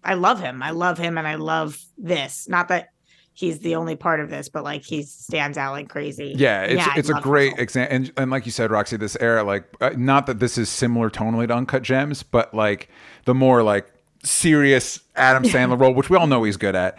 I love him. I love him, and I love this. Not that he's the only part of this, but like he stands out like crazy. Yeah, it's a I love great him. example, and like you said, Roxy, this era, like not that this is similar tonally to Uncut Gems, but like the more like serious Adam Sandler role, which we all know he's good at.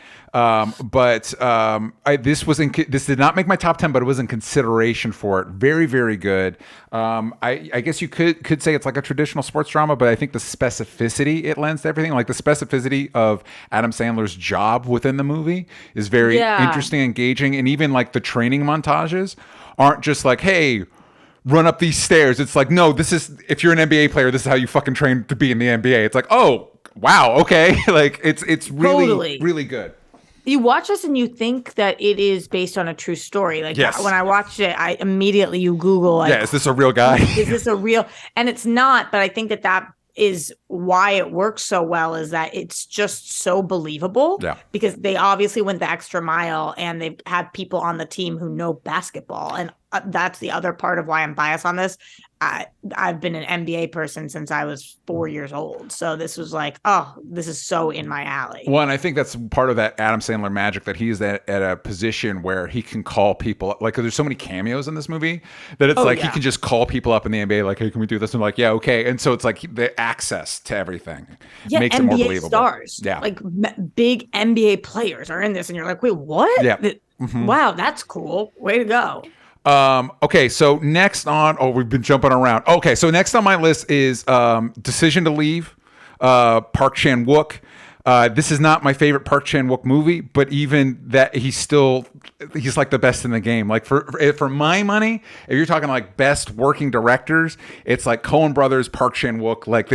This did not make my top 10, but it was in consideration for it. Very, very good. I guess you could say it's like a traditional sports drama, but I think the specificity it lends to everything, like the specificity of Adam Sandler's job within the movie, is very interesting, engaging, and even like the training montages aren't just like, hey, run up these stairs. It's like, no, this is, if you're an NBA player, this is how you fucking train to be in the NBA. It's like, oh, wow, okay. Like it's really, Totally. really good. You watch this and you think that it is based on a true story. Like Yes. when I watched it, I immediately you Google like, Yeah, is this a real guy? is this a real? And it's not, but I think that is why it works so well, is that it's just so believable. Yeah. Because they obviously went the extra mile, and they've had people on the team who know basketball. And that's the other part of why I'm biased on this. I've been an NBA person since I was 4 years old. So this was like, oh, this is so in my alley. Well, and I think that's part of that Adam Sandler magic, that he's at a position where he can call people up. Like, there's so many cameos in this movie that it's he can just call people up in the NBA, like, hey, can we do this? And like, yeah, okay. And so it's like the access to everything makes it more NBA believable. stars, Yeah. like big NBA players are in this, and you're like, wait, what? Yeah. Wow, that's cool. Way to go. Okay, so next on, we've been jumping around. Okay, so next on my list is Decision to Leave, Park Chan-wook. This is not my favorite Park Chan-wook movie, but even that, he's like the best in the game. Like for my money, if you're talking like best working directors, it's like Coen Brothers, Park Chan-wook. Like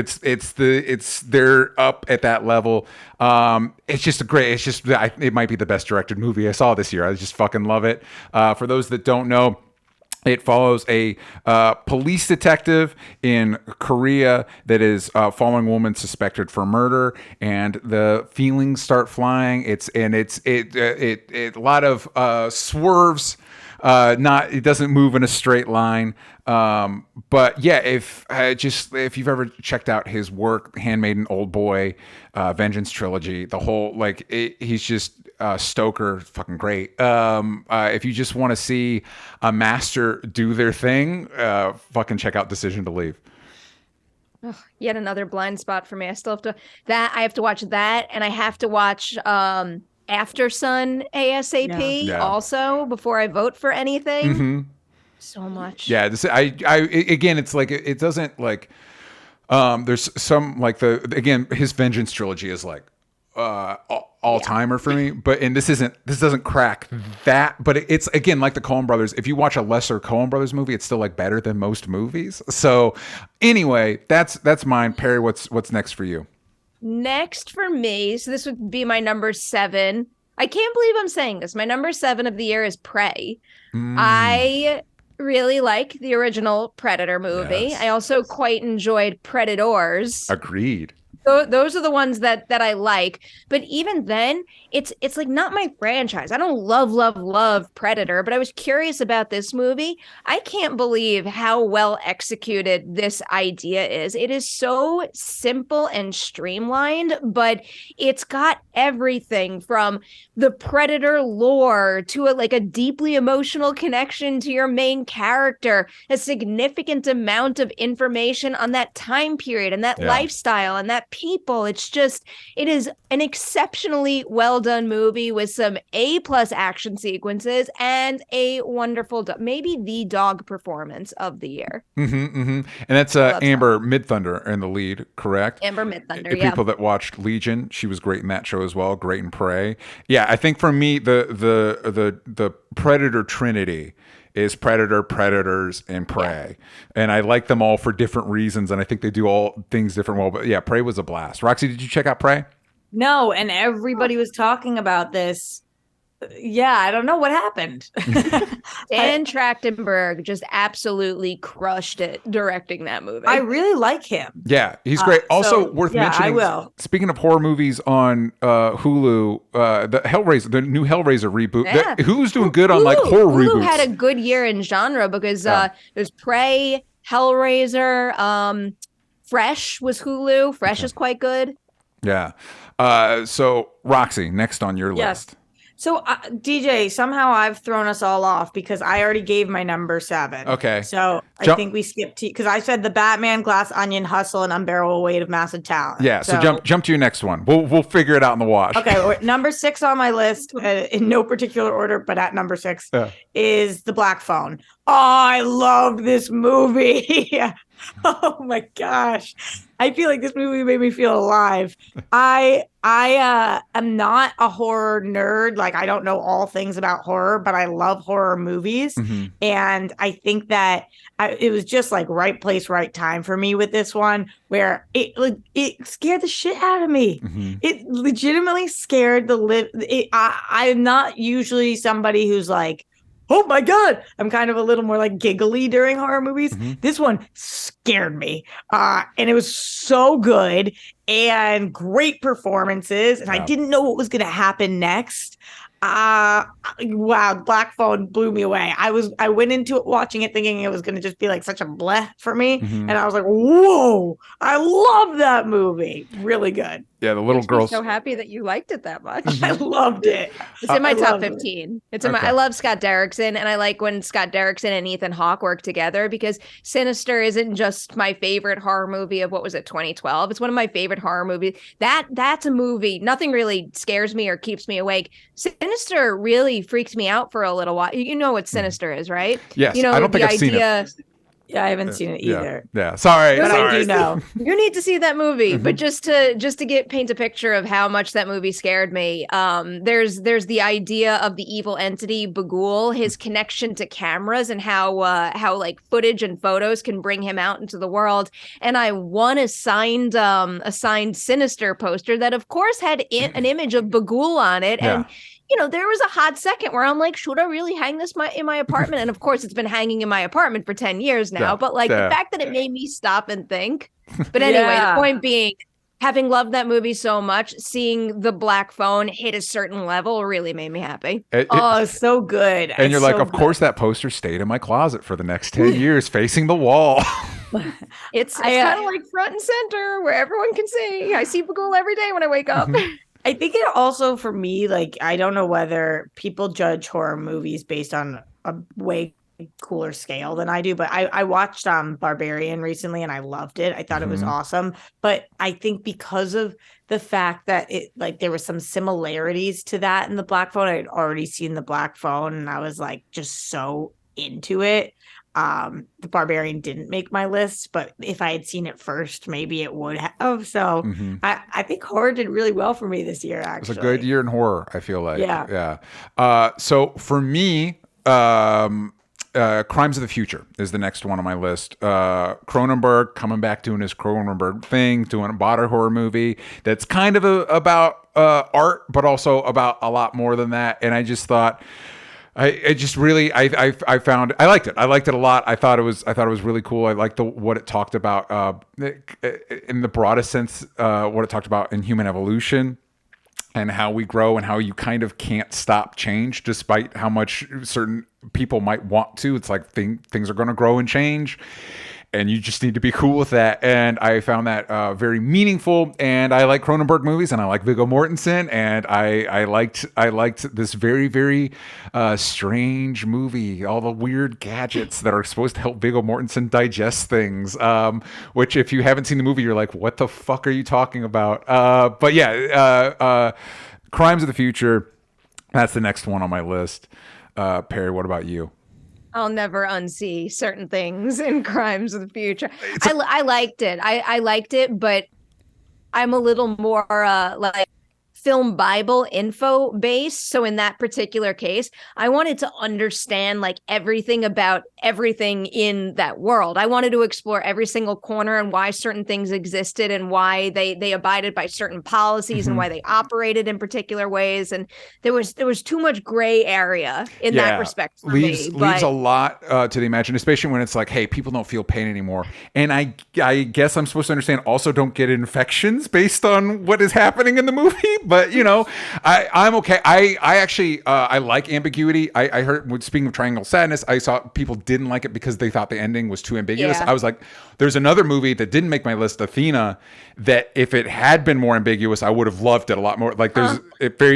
they're up at that level. It might be the best directed movie I saw this year. I just fucking love it. For those that don't know, it follows a police detective in Korea that is following a woman suspected for murder, and the feelings start flying. It's a lot of swerves. It doesn't move in a straight line. But yeah, if you've ever checked out his work, Handmaiden, Old Boy, Vengeance Trilogy, the whole, he's just Stoker, fucking great. If you just want to see a master do their thing, fucking check out Decision to Leave. Ugh, yet another blind spot for me. I have to watch that, and I have to watch After Sun ASAP also before I vote for anything. Mm-hmm. So much. Yeah, again, it's like it doesn't like. There's some like his Vengeance Trilogy is like all timer for me, and this doesn't crack that, but it's again like the Coen Brothers. If you watch a lesser Coen Brothers movie, it's still like better than most movies. So anyway, that's mine. Perri, what's next for you? Next for me, so this would be my number 7. I can't believe I'm saying this. My number 7 of the year is Prey. I really like the original Predator movie. Yes. I also quite enjoyed Predators. Agreed. Those are the ones that I like. But even then, it's like not my franchise. I don't love Predator, but I was curious about this movie. I can't believe how well executed this idea is. It is so simple and streamlined, but it's got everything from the Predator lore to a deeply emotional connection to your main character, a significant amount of information on that time period and that lifestyle and that people. It is an exceptionally well done movie with some A+ action sequences and a wonderful maybe the dog performance of the year. And that's Amber Midthunder in the lead, correct? Amber Midthunder, yeah. People that watched Legion, she was great in that show as well. Great in Prey. Yeah, I think for me the Predator Trinity is Predator, Predators, and Prey. And I like them all for different reasons, and I think they do all things different well. But yeah, Prey was a blast. Roxy, did you check out Prey? No, and everybody was talking about this. Yeah, I don't know what happened. Dan Trachtenberg just absolutely crushed it directing that movie. I really like him. Yeah, he's great. Also worth mentioning, I will. Speaking of horror movies on Hulu, the new Hellraiser reboot. Yeah. Hulu's doing good on like horror reboots. Hulu had a good year in genre because there's Prey, Hellraiser, Fresh was Hulu. Fresh is quite good. Yeah. So Roxy, next on your Yes. list. So, DJ, somehow I've thrown us all off because I already gave my number 7. Okay. So I think we skipped because I said The Batman, Glass Onion, Hustle, and Unbearable Weight of Massive Talent. Yeah. So jump to your next one. We'll figure it out in the wash. Okay. Number 6 on my list, in no particular order, but at number 6 is The Black Phone. Oh, I love this movie. Oh my gosh. I feel like this movie made me feel alive. I am not a horror nerd. Like, I don't know all things about horror, but I love horror movies. Mm-hmm. And I think that it was just like right place, right time for me with this one, where it scared the shit out of me. Mm-hmm. It legitimately scared I'm not usually somebody who's like, oh my God. I'm kind of a little more like giggly during horror movies. Mm-hmm. This one scared me. And it was so good and great performances. And I didn't know what was going to happen next. Wow, Black Phone blew me away. I went into it watching it thinking it was going to just be like such a bleh for me. Mm-hmm. And I was like, whoa, I love that movie. Really good. Yeah, the little girls. So happy that you liked it that much. I loved it. It's in my top 15. It's in my. Okay. I love Scott Derrickson, and I like when Scott Derrickson and Ethan Hawke work together because Sinister isn't just my favorite horror movie of 2012. It's one of my favorite horror movies. That's a movie. Nothing really scares me or keeps me awake. Sinister really freaks me out for a little while. You know what Sinister is, right? Yes, you know, I don't think I've seen it. Yeah, I haven't seen it either. Yeah. Sorry. But sorry. I do know. You need to see that movie, but just to paint a picture of how much that movie scared me. There's the idea of the evil entity Bagul, his connection to cameras, and how like footage and photos can bring him out into the world. And I won a signed Sinister poster that, of course, had an image of Bagul on it, and. You know, there was a hot second where I'm like, should I really hang this in my apartment? And of course, it's been hanging in my apartment for 10 years now. But like the fact that it made me stop and think. But anyway, the point being, having loved that movie so much, seeing The Black Phone hit a certain level really made me happy. It's so good. And you're like, of course, that poster stayed in my closet for the next 10 years, facing the wall. It's kind of like front and center where everyone can see. I see Bagul every day when I wake up. I think it also, for me, like, I don't know whether people judge horror movies based on a way cooler scale than I do, but I watched Barbarian recently and I loved it. I thought it was awesome. But I think because of the fact that it, like, there were some similarities to that in The Black Phone, I had already seen The Black Phone and I was like just so into it. The Barbarian didn't make my list, but if I had seen it first, maybe it would have. So I think horror did really well for me this year, actually. It was a good year in horror, I feel like. Yeah. So for me, Crimes of the Future is the next one on my list. Cronenberg coming back doing his Cronenberg thing, doing a body horror movie that's kind of about art, but also about a lot more than that. And I just thought, I just really found I liked it. I liked it a lot. I thought it was really cool. I liked what it talked about in the broadest sense, what it talked about in human evolution and how we grow and how you kind of can't stop change despite how much certain people might want to. It's like things are going to grow and change. And you just need to be cool with that. And I found that very meaningful. And I like Cronenberg movies, and I like Viggo Mortensen. And I liked this very, very strange movie. All the weird gadgets that are supposed to help Viggo Mortensen digest things. Which, if you haven't seen the movie, you're like, what the fuck are you talking about? But yeah, Crimes of the Future. That's the next one on my list. Perri, what about you? I'll never unsee certain things in Crimes of the Future. I liked it. I liked it, but I'm a little more like film Bible info based. So in that particular case, I wanted to understand like everything about everything in that world. I wanted to explore every single corner and why certain things existed and why they abided by certain policies and why they operated in particular ways. And there was too much gray area in that respect for me. Leaves a lot to the imagination, especially when it's like, hey, people don't feel pain anymore. And I guess I'm supposed to understand also don't get infections based on what is happening in the movie. But, you know, I'm okay. I actually, I like ambiguity. I heard, speaking of Triangle Sadness, I saw people didn't like it because they thought the ending was too ambiguous. Yeah. I was like, there's another movie that didn't make my list, Athena, that if it had been more ambiguous, I would have loved it a lot more. Like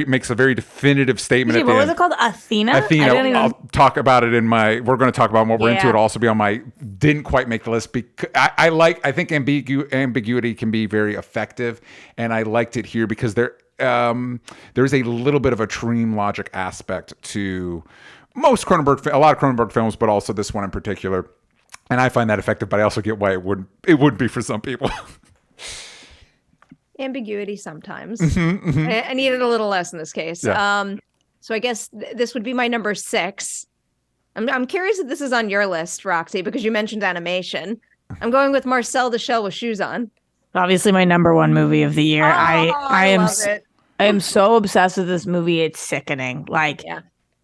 makes a very definitive statement at the what end. was it called? Athena? Athena. I'll talk about it we're going to talk about what we're into. It'll also be on my didn't quite make the list because I think ambiguity can be very effective, and I liked it here because there's a little bit of a dream logic aspect to a lot of Cronenberg films, but also this one in particular. And I find that effective, but I also get why it wouldn't be for some people. Ambiguity sometimes. I needed a little less in this case. Yeah. So I guess this would be my number 6. I'm curious if this is on your list, Roxy, because you mentioned animation. I'm going with Marcel the Shell with Shoes On. Obviously, my number 1 movie of the year. I am so obsessed with this movie. It's sickening. Like,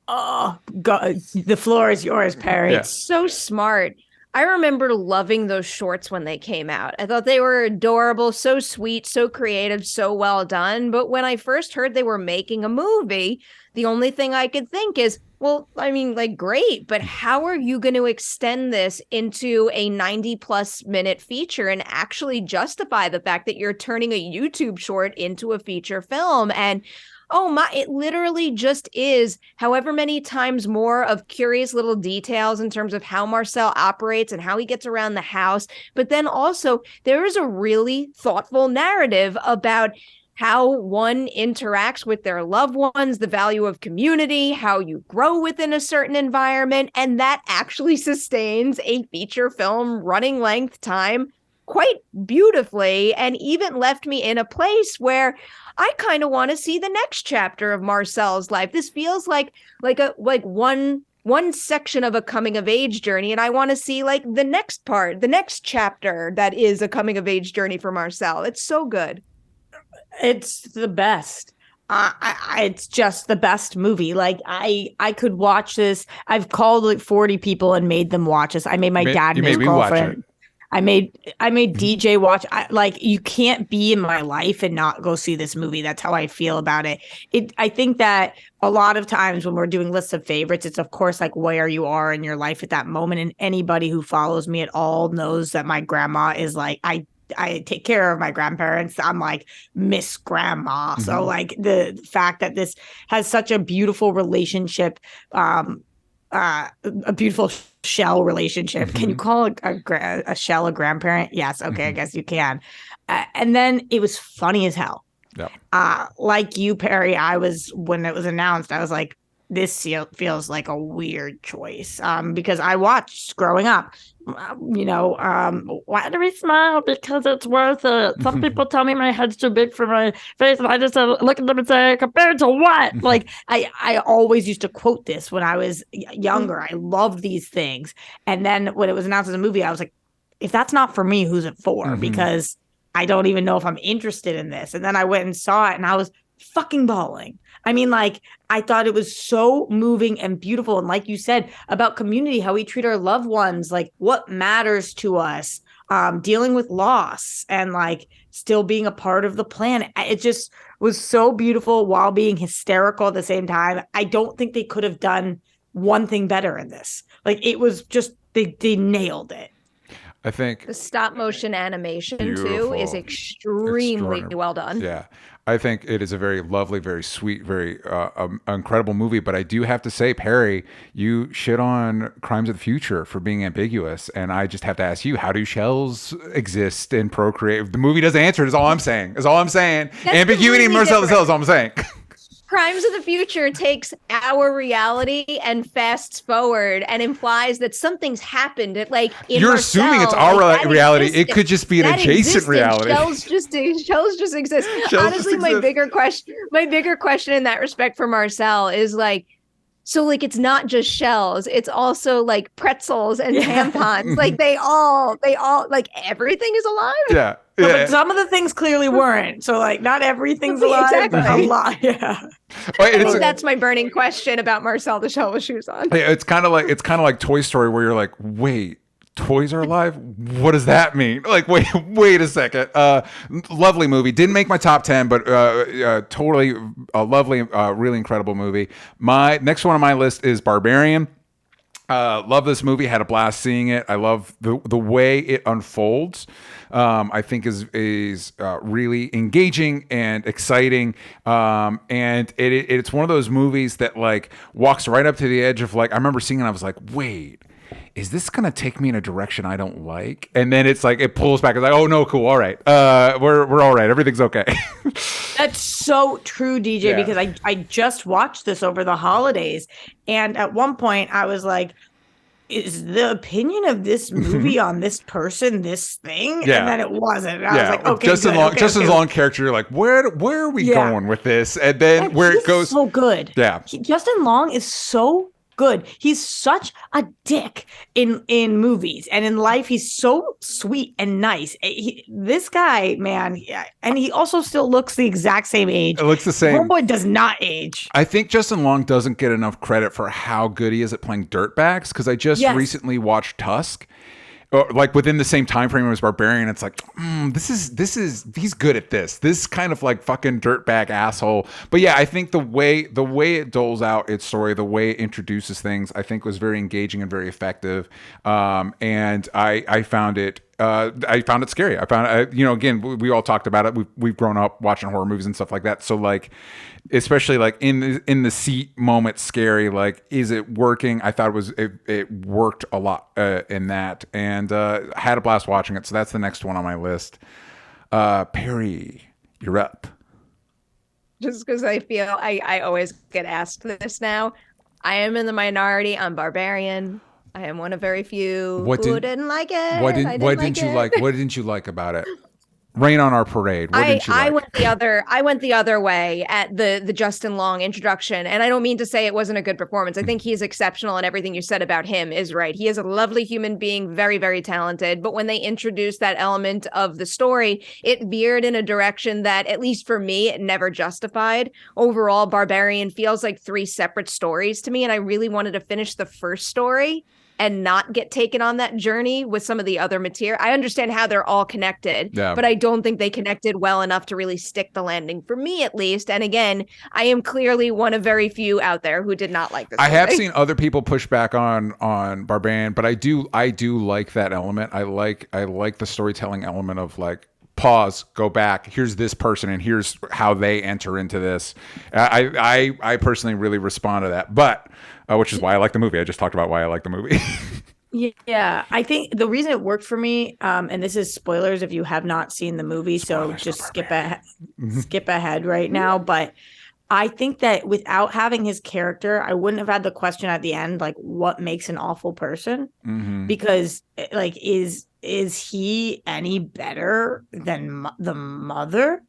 the floor is yours, Perri. Yeah. It's so smart. I remember loving those shorts when they came out. I thought they were adorable, so sweet, so creative, so well done. But when I first heard they were making a movie, the only thing I could think is, well, I mean, like, great, but how are you going to extend this into a 90+ minute feature and actually justify the fact that you're turning a YouTube short into a feature film? And it literally just is however many times more of curious little details in terms of how Marcel operates and how he gets around the house. But then also there is a really thoughtful narrative about how one interacts with their loved ones, the value of community, how you grow within a certain environment. And that actually sustains a feature film running length time quite beautifully, and even left me in a place where I kind of want to see the next chapter of Marcel's life. This feels like one section of a coming of age journey, and I want to see like the next part, the next chapter that is a coming of age journey for Marcel. It's so good. It's the best. It's just the best movie. Like I could watch this. I've called like 40 people and made them watch this. I made my dad and his girlfriend. I made DJ watch. You can't be in my life and not go see this movie. That's how I feel about it. I think that a lot of times when we're doing lists of favorites, it's of course like where you are in your life at that moment. And anybody who follows me at all knows that my grandma is like, I take care of my grandparents. I'm like Miss Grandma. So like the fact that this has such a beautiful relationship, a beautiful shell relationship. Can you call a shell a grandparent? Yes. Okay. I guess you can. And then it was funny as hell. Yep. Like you, Perri, when it was announced, I was like, this feels like a weird choice. Because I watched growing up, why do we smile? Because it's worth it. Some people tell me my head's too big for my face, and I just look at them and say, compared to what? Like, I always used to quote this when I was younger. I loved these things. And then when it was announced as a movie, I was like, if that's not for me, who's it for? Because I don't even know if I'm interested in this. And then I went and saw it, and I was fucking bawling. I mean, like, I thought it was so moving and beautiful. And like you said, about community, how we treat our loved ones, like what matters to us, dealing with loss and like still being a part of the planet. It just was so beautiful while being hysterical at the same time. I don't think they could have done one thing better in this. Like, it was just, they nailed it. I think the stop motion animation too is extremely well done. Yeah. I think it is a very lovely, very sweet, very incredible movie. But I do have to say, Perri, you shit on Crimes of the Future for being ambiguous. And I just have to ask you, how do shells exist and procreate? The movie doesn't answer it, is all I'm saying. Ambiguity and Marcel the Shell is all I'm saying. Crimes of the Future takes our reality and fasts forward and implies that something's happened. You're Marcel, assuming it's our reality. It could just be an adjacent reality. Shells just exist. Honestly, my bigger question in that respect for Marcel is like, so like it's not just shells, it's also like pretzels and tampons. Like they all like everything is alive. Yeah. But some of the things clearly weren't. So like not everything's alive. Exactly. But a lot. Yeah. I think that's my burning question about Marcel the Shell with Shoes On. Yeah, it's kind of like Toy Story, where you're like, wait, toys are alive? What does that mean? Like, wait a second. Lovely movie. Didn't make my top 10, but totally a lovely, really incredible movie. My next one on my list is Barbarian. Love this movie. Had a blast seeing it. I love the way it unfolds. I think is really engaging and exciting. And it's one of those movies that like walks right up to the edge of like, I remember seeing it. I was like, wait, is this gonna take me in a direction I don't like? And then it's like it pulls back. It's like, oh no, cool, all right, we're all right, everything's okay. That's so true, DJ, Yeah. because I just watched this over the holidays, and at one point I was like, is the opinion of this movie on this person this thing? Yeah. And then it wasn't. And I was like, okay, Justin good, Long, okay, Justin's okay. Long character, you're like, where are we Yeah. going with this? And then And where it he's goes, so good. yeah. Justin Long is so good. He's such a dick in movies, and in life he's so sweet and nice. This guy, man, yeah, and he also still looks the exact same age. It looks the same. Homeboy does not age. I think Justin Long doesn't get enough credit for how good he is at playing dirtbags, because I just Yes. recently watched Tusk. Like within the same time frame as Barbarian, it's like, this is he's good at this. This kind of like fucking dirtbag asshole. But yeah, I think the way it doles out its story, the way it introduces things, I think was very engaging and very effective. And I found it. I found it scary. I found, again, we all talked about it. We've grown up watching horror movies and stuff like that. So like, especially like in the seat moment, scary. Like, is it working? I thought it worked a lot in that, and had a blast watching it. So that's the next one on my list. Perri, you're up. Just because I feel I always get asked this now. I am in the minority on Barbarian. I am one of very few who didn't like it. What didn't you like? What didn't you like about it? Rain on our parade. What didn't you like? I went the other way at the Justin Long introduction, and I don't mean to say it wasn't a good performance. I think he's exceptional, and everything you said about him is right. He is a lovely human being, very, very talented. But when they introduced that element of the story, it veered in a direction that, at least for me, it never justified. Overall, Barbarian feels like three separate stories to me, and I really wanted to finish the first story and not get taken on that journey with some of the other material. I understand how they're all connected, but I don't think they connected well enough to really stick the landing, for me at least. And again, I am clearly one of very few out there who did not like this movie. I have seen other people push back on Barbarian, but I do like that element. I like the storytelling element of like, pause, go back, here's this person and here's how they enter into this. I personally really respond to that, but which is why I like the movie. I just talked about why I like the movie. Yeah, I think the reason it worked for me, and this is spoilers if you have not seen the movie, so just skip ahead right now. But I think that without having his character, I wouldn't have had the question at the end, like, what makes an awful person? Because like, is he any better than the mother?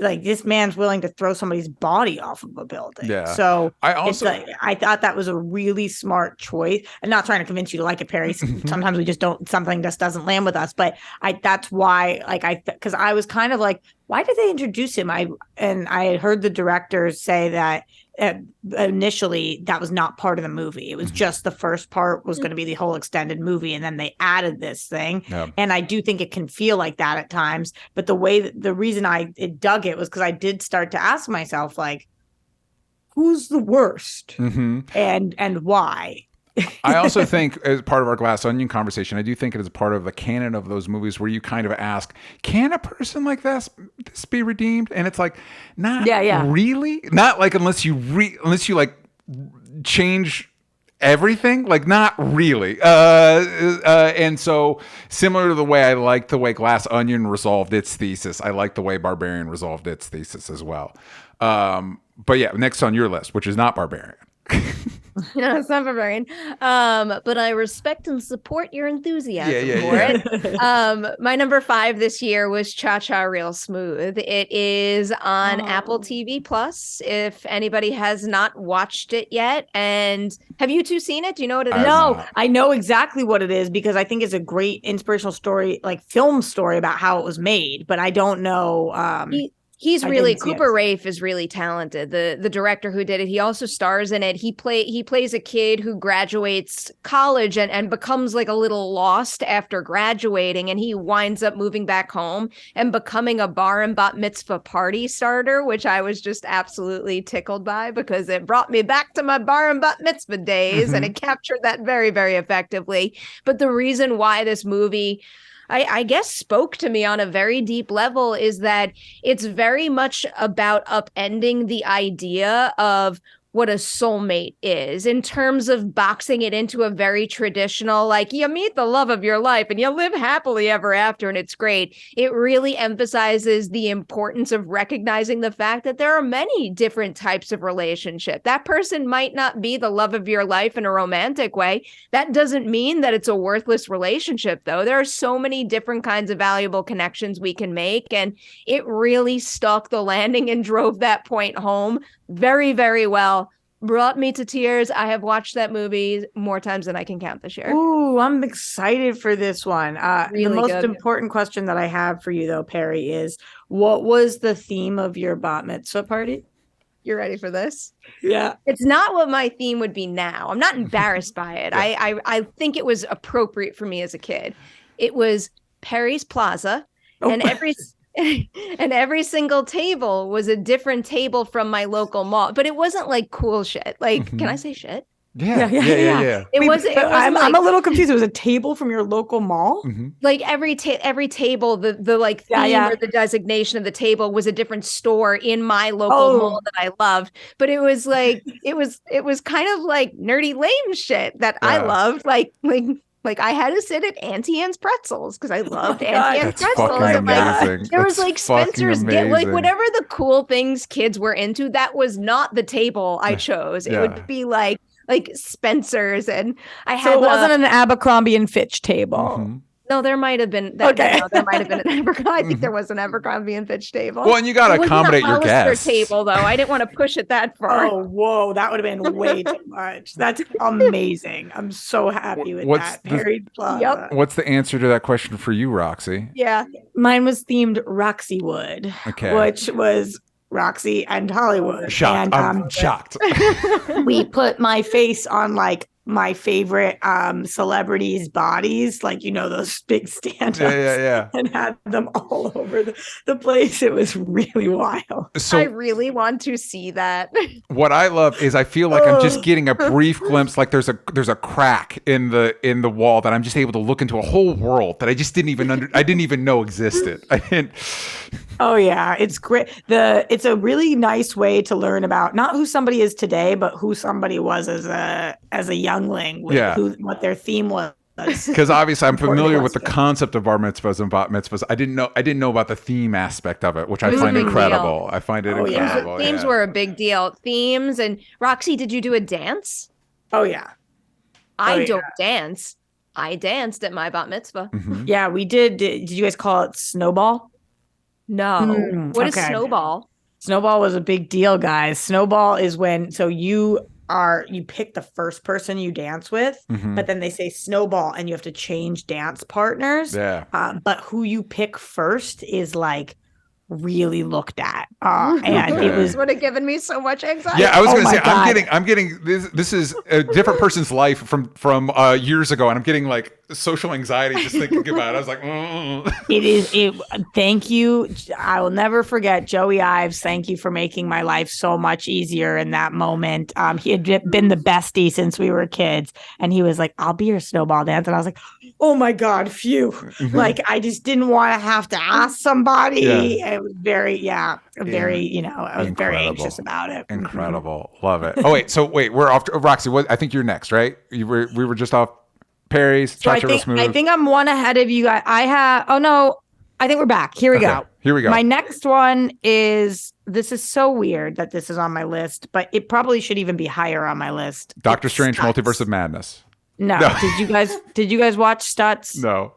Like, this man's willing to throw somebody's body off of a building. Yeah. So I thought that was a really smart choice. I'm not trying to convince you to like it, Perri. Sometimes we just don't, something just doesn't land with us. But that's why, like, because I was kind of like, why did they introduce him? I had heard the directors say that initially that was not part of the movie. It was just the first part was going to be the whole extended movie, and then they added this thing. And I do think it can feel like that at times, but the reason I dug it was because I did start to ask myself, like, who's the worst and why? I also think, as part of our Glass Onion conversation, I do think it is part of the canon of those movies where you kind of ask, can a person like this be redeemed? And it's like, not really. Not like unless you like change everything, like, not really. And so, similar to the way I like the way Glass Onion resolved its thesis, I like the way Barbarian resolved its thesis as well. But yeah, next on your list, which is not Barbarian. No, it's not Barbarian. But I respect and support your enthusiasm for it. My number 5 this year was Cha Cha Real Smooth. It is on Apple TV Plus. If anybody has not watched it yet, and have you two seen it? Do you know what it is? No, I know exactly what it is because I think it's a great inspirational story, like film story about how it was made. But I don't know. He's I really didn't see it. Cooper Raiff is really talented. The director who did it, he also stars in it. He plays a kid who graduates college and becomes like a little lost after graduating, and he winds up moving back home and becoming a bar and bat mitzvah party starter, which I was just absolutely tickled by because it brought me back to my bar and bat mitzvah days, and it captured that very, very effectively. But the reason why this movie I guess spoke to me on a very deep level is that it's very much about upending the idea of what a soulmate is in terms of boxing it into a very traditional, like you meet the love of your life and you live happily ever after and it's great. It really emphasizes the importance of recognizing the fact that there are many different types of relationship. That person might not be the love of your life in a romantic way. That doesn't mean that it's a worthless relationship, though. There are so many different kinds of valuable connections we can make, and it really stuck the landing and drove that point home very, very well. Brought me to tears. I have watched that movie more times than I can count this year. Ooh, I'm excited for this one. Really the most good. important question that I have for you, though, Perri, is what was the theme of your bat mitzvah party? You're ready for this? Yeah. It's not what my theme would be now. I'm not embarrassed by it. Yeah. I think it was appropriate for me as a kid. It was Perry's Plaza, and every single table was a different table from my local mall. But it wasn't like cool shit. Like, can I say shit? Yeah. It wasn't I'm like, a little confused. It was a table from your local mall? like every table, the like theme or the designation of the table was a different store in my local mall that I loved. But it was like it was kind of like nerdy lame shit that I loved. Like I had to sit at Auntie Anne's Pretzels because I loved Auntie Anne's Pretzels. And like there was like Spencer's like whatever the cool things kids were into, that was not the table I chose. It would be like Spencer's, and I had. So it wasn't an Abercrombie and Fitch table. No, there might have been. There might have been an Abercrombie. I think there was an Abercrombie and Fitch table. Well, and you got to accommodate your guests. Table though, I didn't want to push it that far. Oh, whoa, that would have been way too much. That's amazing. I'm so happy with that. Perri Plaza. Yep. What's the answer to that question for you, Roxy? Yeah, mine was themed Roxy Wood, which was Roxy and Hollywood. Shocked. And, I'm shocked. We put my face on like my favorite celebrities' bodies, like, you know, those big stand-ups, and had them all over the place. It was really wild. So I really want to see that. What I love is I feel like I'm just getting a brief glimpse, like there's a crack in the wall that I'm just able to look into a whole world that I just didn't even know existed. I didn't. Oh yeah, it's great. It's a really nice way to learn about not who somebody is today, but who somebody was as a youngling. What their theme was. Because obviously I'm familiar with the concept of bar mitzvahs and bat mitzvahs. I didn't know about the theme aspect of it, which I find incredible. I find it incredible. Yeah. Themes were a big deal. Themes. And Roxy, did you do a dance? Oh yeah. I don't dance. I danced at my bat mitzvah. Yeah, we did. Did you guys call it snowball? No. What is snowball? Snowball was a big deal, guys. Snowball is when you pick the first person you dance with, but then they say snowball and you have to change dance partners. Yeah. But who you pick first is like really looked at. And it was would have given me so much anxiety. Yeah, I was going to say, God. I'm getting this is a different person's life from years ago, and I'm getting like social anxiety just thinking about it. I was like, thank you. I will never forget Joey Ives. Thank you for making my life so much easier in that moment. He had been the bestie since we were kids, and he was like, I'll be your snowball dance. And I was like, oh my God, phew. Like, I just didn't want to have to ask somebody. Yeah. It was very, I was very anxious about it. Incredible. Love it. Oh, wait, we're off to Roxy. I think you're next, right? We were just off Perri's. So I think I'm one ahead of you guys. I think we're back. Here we go. My next one this is so weird that this is on my list, but it probably should even be higher on my list. Doctor Strange Multiverse of Madness. No. Did you guys watch Stutz? No.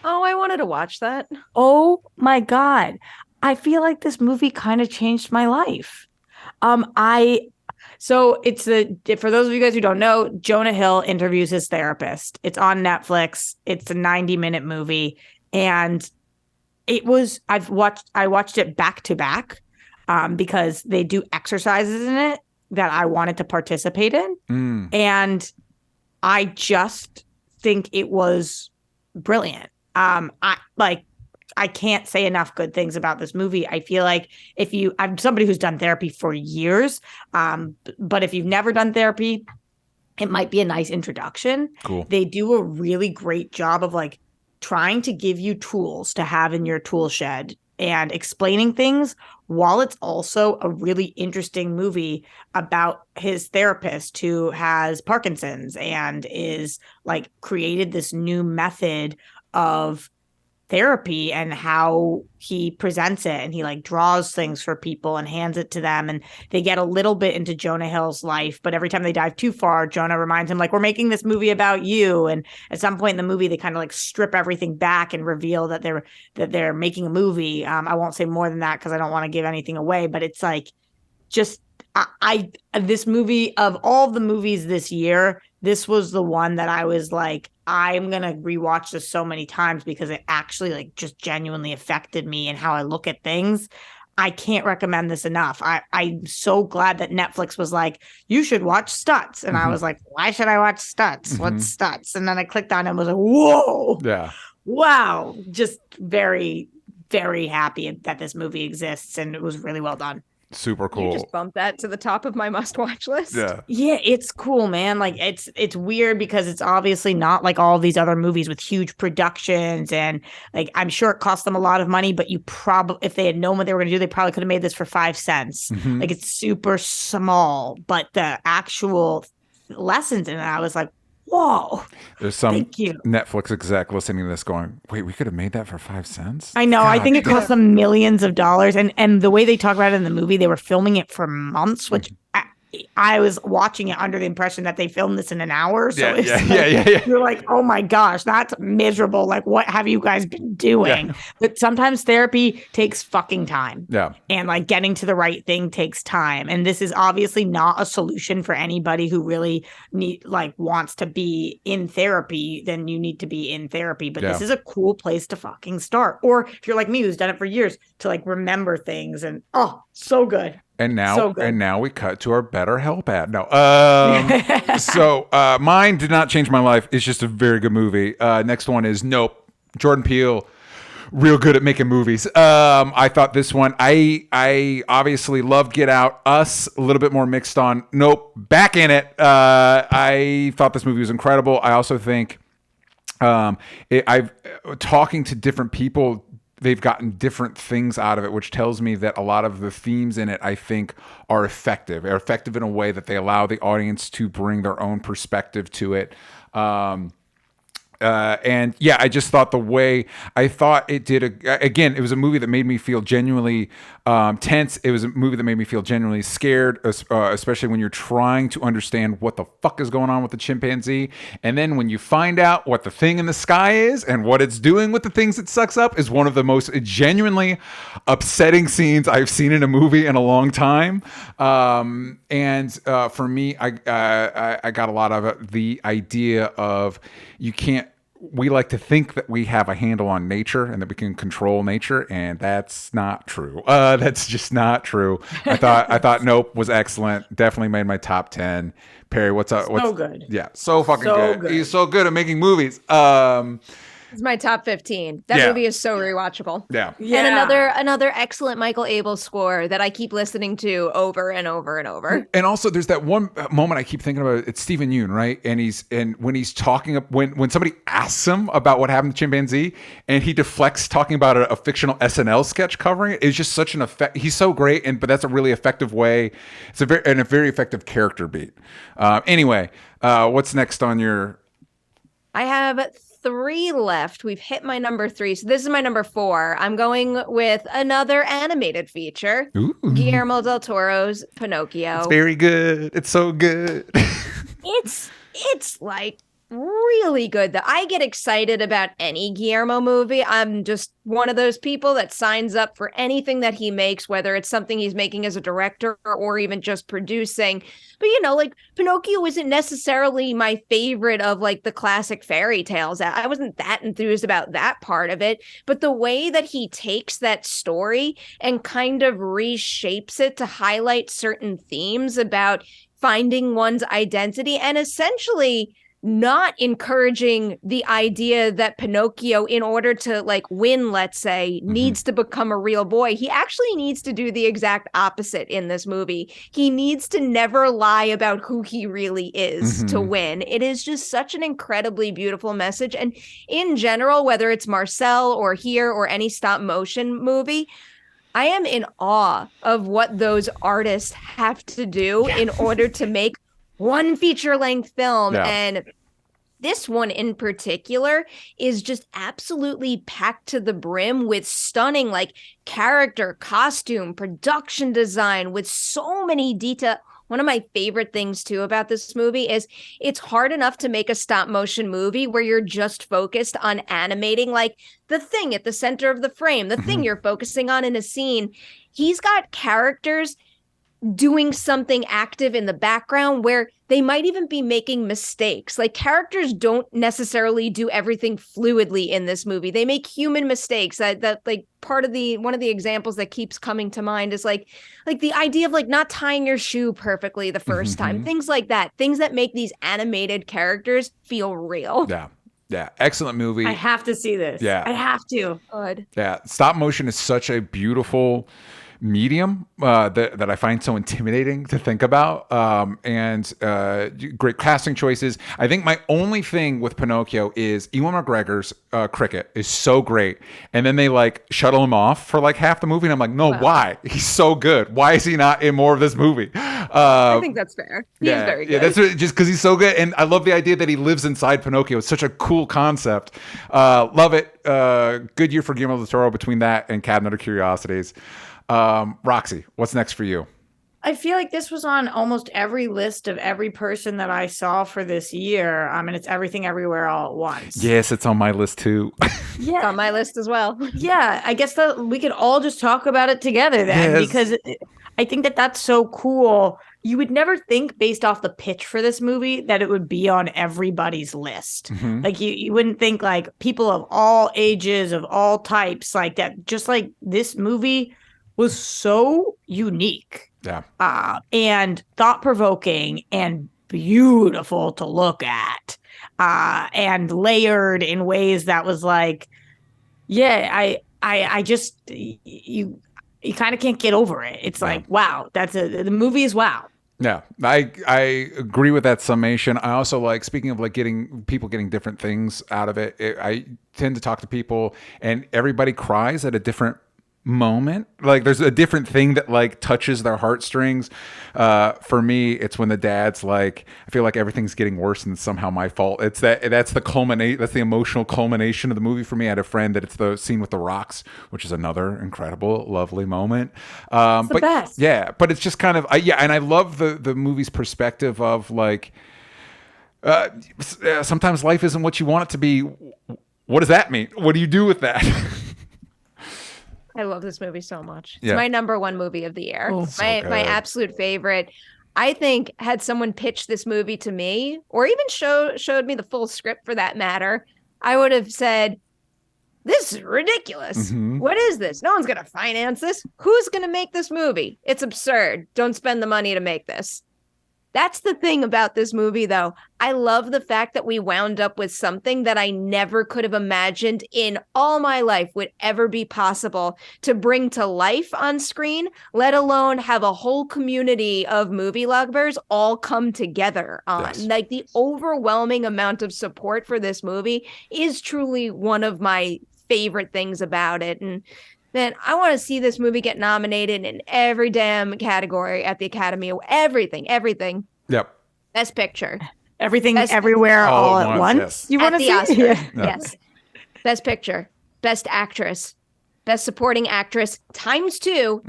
Oh, I wanted to watch that. Oh my God. I feel like this movie kind of changed my life. So it's for those of you guys who don't know, Jonah Hill interviews his therapist. It's on Netflix. It's a 90-minute movie. And I watched it back to back because they do exercises in it that I wanted to participate in. And I just think it was brilliant. I can't say enough good things about this movie. I feel like I'm somebody who's done therapy for years, but if you've never done therapy, it might be a nice introduction. Cool. They do a really great job of like trying to give you tools to have in your tool shed and explaining things, while it's also a really interesting movie about his therapist who has Parkinson's and is like created this new method of therapy and how he presents it, and he like draws things for people and hands it to them, and they get a little bit into Jonah Hill's life, but every time they dive too far, Jonah reminds him like, we're making this movie about you. And at some point in the movie they kind of like strip everything back and reveal that they're making a movie. I won't say more than that because I don't want to give anything away, but it's like just this movie, of all the movies this year, this was the one that I was like, I'm going to rewatch this so many times because it actually like just genuinely affected me and how I look at things. I can't recommend this enough. I'm so glad that Netflix was like, you should watch Stutz. And I was like, why should I watch Stutz? What's Stutz? And then I clicked on it and was like, whoa. Yeah. Wow. Just very, very happy that this movie exists. And it was really well done. Super cool. You just bumped that to the top of my must-watch list. Yeah, it's cool, man. Like it's weird because it's obviously not like all these other movies with huge productions, and like I'm sure it cost them a lot of money, but you probably, if they had known what they were going to do, they probably could have made this for 5 cents. Like it's super small, but the actual lessons in it, I was like, whoa. There's some Netflix exec listening to this going, wait, we could have made that for 5 cents? I know. I think it cost them millions of dollars. And the way they talk about it in the movie, they were filming it for months, which I was watching it under the impression that they filmed this in an hour. So you're like, oh my gosh, that's miserable. Like, what have you guys been doing? Yeah. But sometimes therapy takes fucking time. Yeah. And like getting to the right thing takes time. And this is obviously not a solution for anybody who really wants to be in therapy. Then you need to be in therapy. But this is a cool place to fucking start. Or if you're like me, who's done it for years, to like remember things. And so good. And now we cut to our better help ad. No. So mine did not change my life. It's just a very good movie. Next one is Nope. Jordan Peele, real good at making movies. I thought this one, I obviously love Get Out. Us, a little bit more mixed on Nope. Back in it. I thought this movie was incredible. I also think talking to different people, they've gotten different things out of it, which tells me that a lot of the themes in it, I think, are effective. They're effective in a way that they allow the audience to bring their own perspective to it. And yeah, I just thought the way I thought it did, again, it was a movie that made me feel genuinely tense. It was a movie that made me feel genuinely scared, especially when you're trying to understand what the fuck is going on with the chimpanzee. And then when you find out what the thing in the sky is and what it's doing with the things it sucks up, is one of the most genuinely upsetting scenes I've seen in a movie in a long time. And for me, I got a lot of it. The idea of we like to think that we have a handle on nature and that we can control nature, and that's not true. That's just not true. I thought Nope was excellent. Definitely made my top 10. Perri, what's up? So good. Yeah, so fucking good. He's so good at making movies. It's my top 15. That movie is so rewatchable. Yeah. And another excellent Michael Abel score that I keep listening to over and over and over. And also there's that one moment I keep thinking about. It's Stephen Yeun, right? And when he's talking, when somebody asks him about what happened to chimpanzee, and he deflects talking about a fictional SNL sketch covering it, it's just such an effect. He's so great, but that's a really effective way. It's a very effective character beat. Anyway, what's next on your? I have 3 left. We've hit my number 3. So this is my number 4. I'm going with another animated feature. Ooh. Guillermo del Toro's Pinocchio. It's very good. It's so good. It's like really good. That I get excited about any Guillermo movie. I'm just one of those people that signs up for anything that he makes, whether it's something he's making as a director or even just producing. But like Pinocchio isn't necessarily my favorite of like the classic fairy tales. I wasn't that enthused about that part of it, but the way that he takes that story and kind of reshapes it to highlight certain themes about finding one's identity and essentially not encouraging the idea that Pinocchio, in order to like win, let's say, needs to become a real boy. He actually needs to do the exact opposite in this movie. He needs to never lie about who he really is to win. It is just such an incredibly beautiful message. And in general, whether it's Marcel or here or any stop motion movie, I am in awe of what those artists have to do in order to make one feature-length film. And this one in particular is just absolutely packed to the brim with stunning like character, costume, production design, with so many details. One of my favorite things too about this movie is it's hard enough to make a stop motion movie where you're just focused on animating like the thing at the center of the frame, the thing you're focusing on in a scene. He's got characters doing something active in the background where they might even be making mistakes. Like characters don't necessarily do everything fluidly in this movie. They make human mistakes. That like part of one of the examples that keeps coming to mind is like the idea of like not tying your shoe perfectly the first time. Things like that. Things that make these animated characters feel real. Yeah, excellent movie. I have to see this. Yeah. I have to. Good. Yeah, stop motion is such a beautiful medium that I find so intimidating to think about, and great casting choices. I think my only thing with Pinocchio is Ewan McGregor's cricket is so great, and then they like shuttle him off for like half the movie, and I'm like, no, why? He's so good. Why is he not in more of this movie? I think that's fair. He is very good. Yeah, that's just because he's so good, and I love the idea that he lives inside Pinocchio. It's such a cool concept. Love it. Good year for Guillermo del Toro between that and Cabinet of Curiosities. Roxy, what's next for you? I feel like this was on almost every list of every person that I saw for this year. And it's Everything Everywhere All at Once. Yes, it's on my list too. Yeah, it's on my list as well. Yeah, I guess that we could all just talk about it together then, because I think that that's so cool. You would never think, based off the pitch for this movie, that it would be on everybody's list. Like you wouldn't think like people of all ages, of all types, like that. Just like this movie was so unique, and thought-provoking and beautiful to look at, and layered in ways that was like, I just you kind of can't get over it. It's like, wow, the movie is wow. Yeah, I agree with that summation. I also like, speaking of like getting different things out of it, I tend to talk to people and everybody cries at a different moment. Like there's a different thing that like touches their heartstrings. For me, it's when the dad's like, I feel like everything's getting worse and it's somehow my fault. That's the emotional culmination of the movie for me. I had a friend that it's the scene with the rocks, which is another incredible, lovely moment. It's the best. Yeah, but it's just kind of, and I love the movie's perspective of like, sometimes life isn't what you want it to be. What does that mean? What do you do with that? I love this movie so much. It's Yeah. my number one movie of the year. So My good. absolute favorite. I think had someone pitched this movie to me, or even showed me the full script for that matter, I would have said, this is ridiculous. What is this? No one's going to finance this. Who's going to make this movie? It's absurd. Don't spend the money to make this. That's the thing about this movie, though. I love the fact that we wound up with something that I never could have imagined in all my life would ever be possible to bring to life on screen, let alone have a whole community of movie lovers all come together on. Yes. Like the overwhelming amount of support for this movie is truly one of my favorite things about it. And man, I want to see this movie get nominated in every damn category at the Academy. Everything. Yep. Best Picture. Everything Best- Everywhere All All at at once, Once. yes. You want At to the see? Oscars. Yeah. Yes. Best Picture. Best Actress. Best Supporting Actress times two.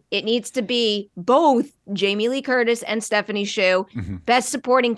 It needs to be both Jamie Lee Curtis and Stephanie Hsu. Best Supporting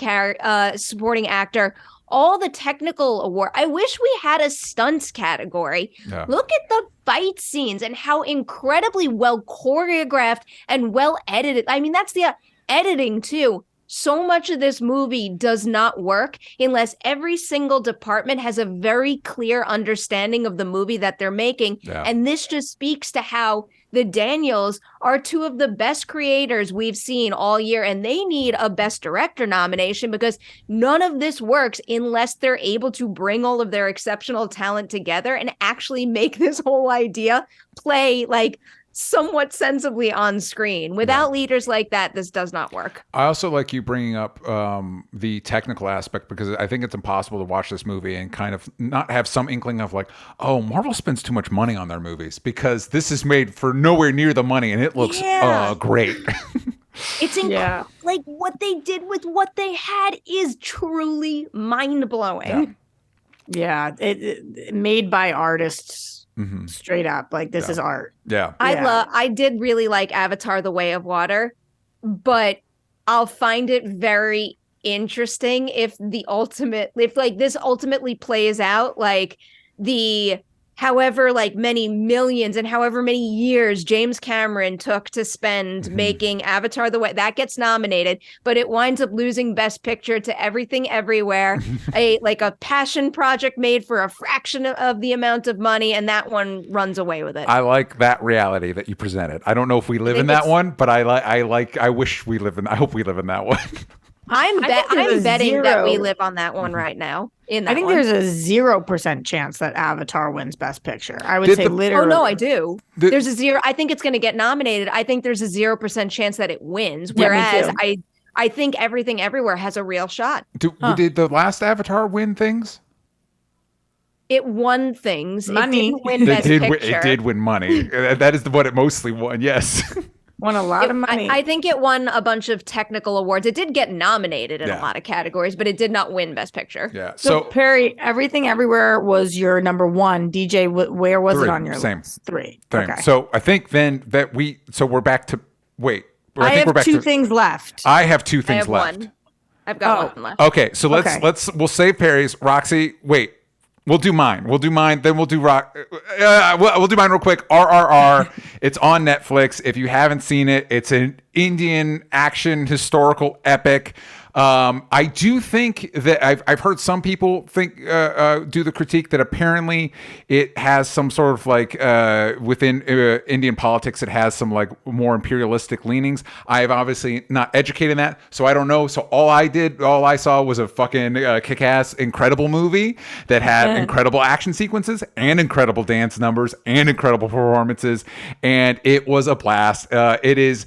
Actor. all the technical award. I wish we had a stunts category. Yeah. Look at the fight scenes and how incredibly well choreographed and well edited. I mean, that's the editing too. So much of this movie does not work unless every single department has a very clear understanding of the movie that they're making. Yeah. And this just speaks to how the Daniels are two of the best creators we've seen all year, and they need a Best Director nomination because none of this works unless they're able to bring all of their exceptional talent together and actually make this whole idea play like somewhat sensibly on screen. Without leaders like that, this does not work. I also like you bringing up the technical aspect, because I think it's impossible to watch this movie and kind of not have some inkling of like, oh, Marvel spends too much money on their movies, because this is made for nowhere near the money and it looks great. It's like what they did with what they had is truly mind-blowing. Yeah, it made by artists. Straight up, like this is art. I did really like Avatar: The Way of Water, but I'll find it very interesting if this ultimately plays out like the however like many millions and however many years James Cameron took to spend making Avatar: The Way, that gets nominated, but it winds up losing Best Picture to Everything Everywhere, a passion project made for a fraction of the amount of money, and that one runs away with it. I like that reality that you presented. I don't know if we live in that one, but I wish we live in. I hope we live in that one. I'm betting that we live on that one right now. I think there's a 0% chance that Avatar wins Best Picture. I would say literally. Oh no, I do. There's a zero. I think it's going to get nominated. I think there's a 0% chance that it wins. Whereas I think Everything Everywhere has a real shot. Did the last Avatar win things? It won things. Money. It didn't win Best Picture. It did win money. That is what it mostly won. Yes. Won a lot of money. I think it won a bunch of technical awards. It did get nominated in a lot of categories, but it did not win Best Picture. Yeah. So Perri, Everything Everywhere was your number one. DJ, where was it on your list? 3. Okay. So I think then that we're back to I have two things left. I have two things left. One. I've got one left. Okay, so we'll save Perry's. Roxy, wait. We'll do mine. Then we'll do we'll do mine real quick. RRR. It's on Netflix. If you haven't seen it, it's an Indian action historical epic. I do think that I've heard some people do the critique that apparently it has some sort of like within Indian politics, it has some like more imperialistic leanings. I have obviously not educated in that, so I don't know. So all I saw was a fucking kick-ass, incredible movie that had incredible action sequences and incredible dance numbers and incredible performances, and it was a blast. It is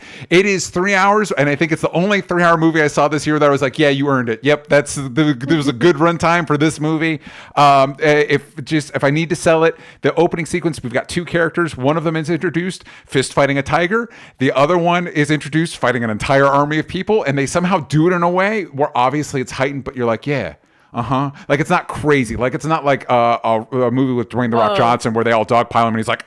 3 hours, and I think it's the only 3-hour movie I saw this year that I was like, yeah, you earned it. Yep, there was a good runtime for this movie. If I need to sell it, the opening sequence, we've got 2 characters. One of them is introduced fist fighting a tiger. The other one is introduced fighting an entire army of people, and they somehow do it in a way where obviously it's heightened, but you're like, yeah. Like it's not crazy. Like it's not like a movie with Dwayne The Rock Johnson where they all dogpile him and he's like,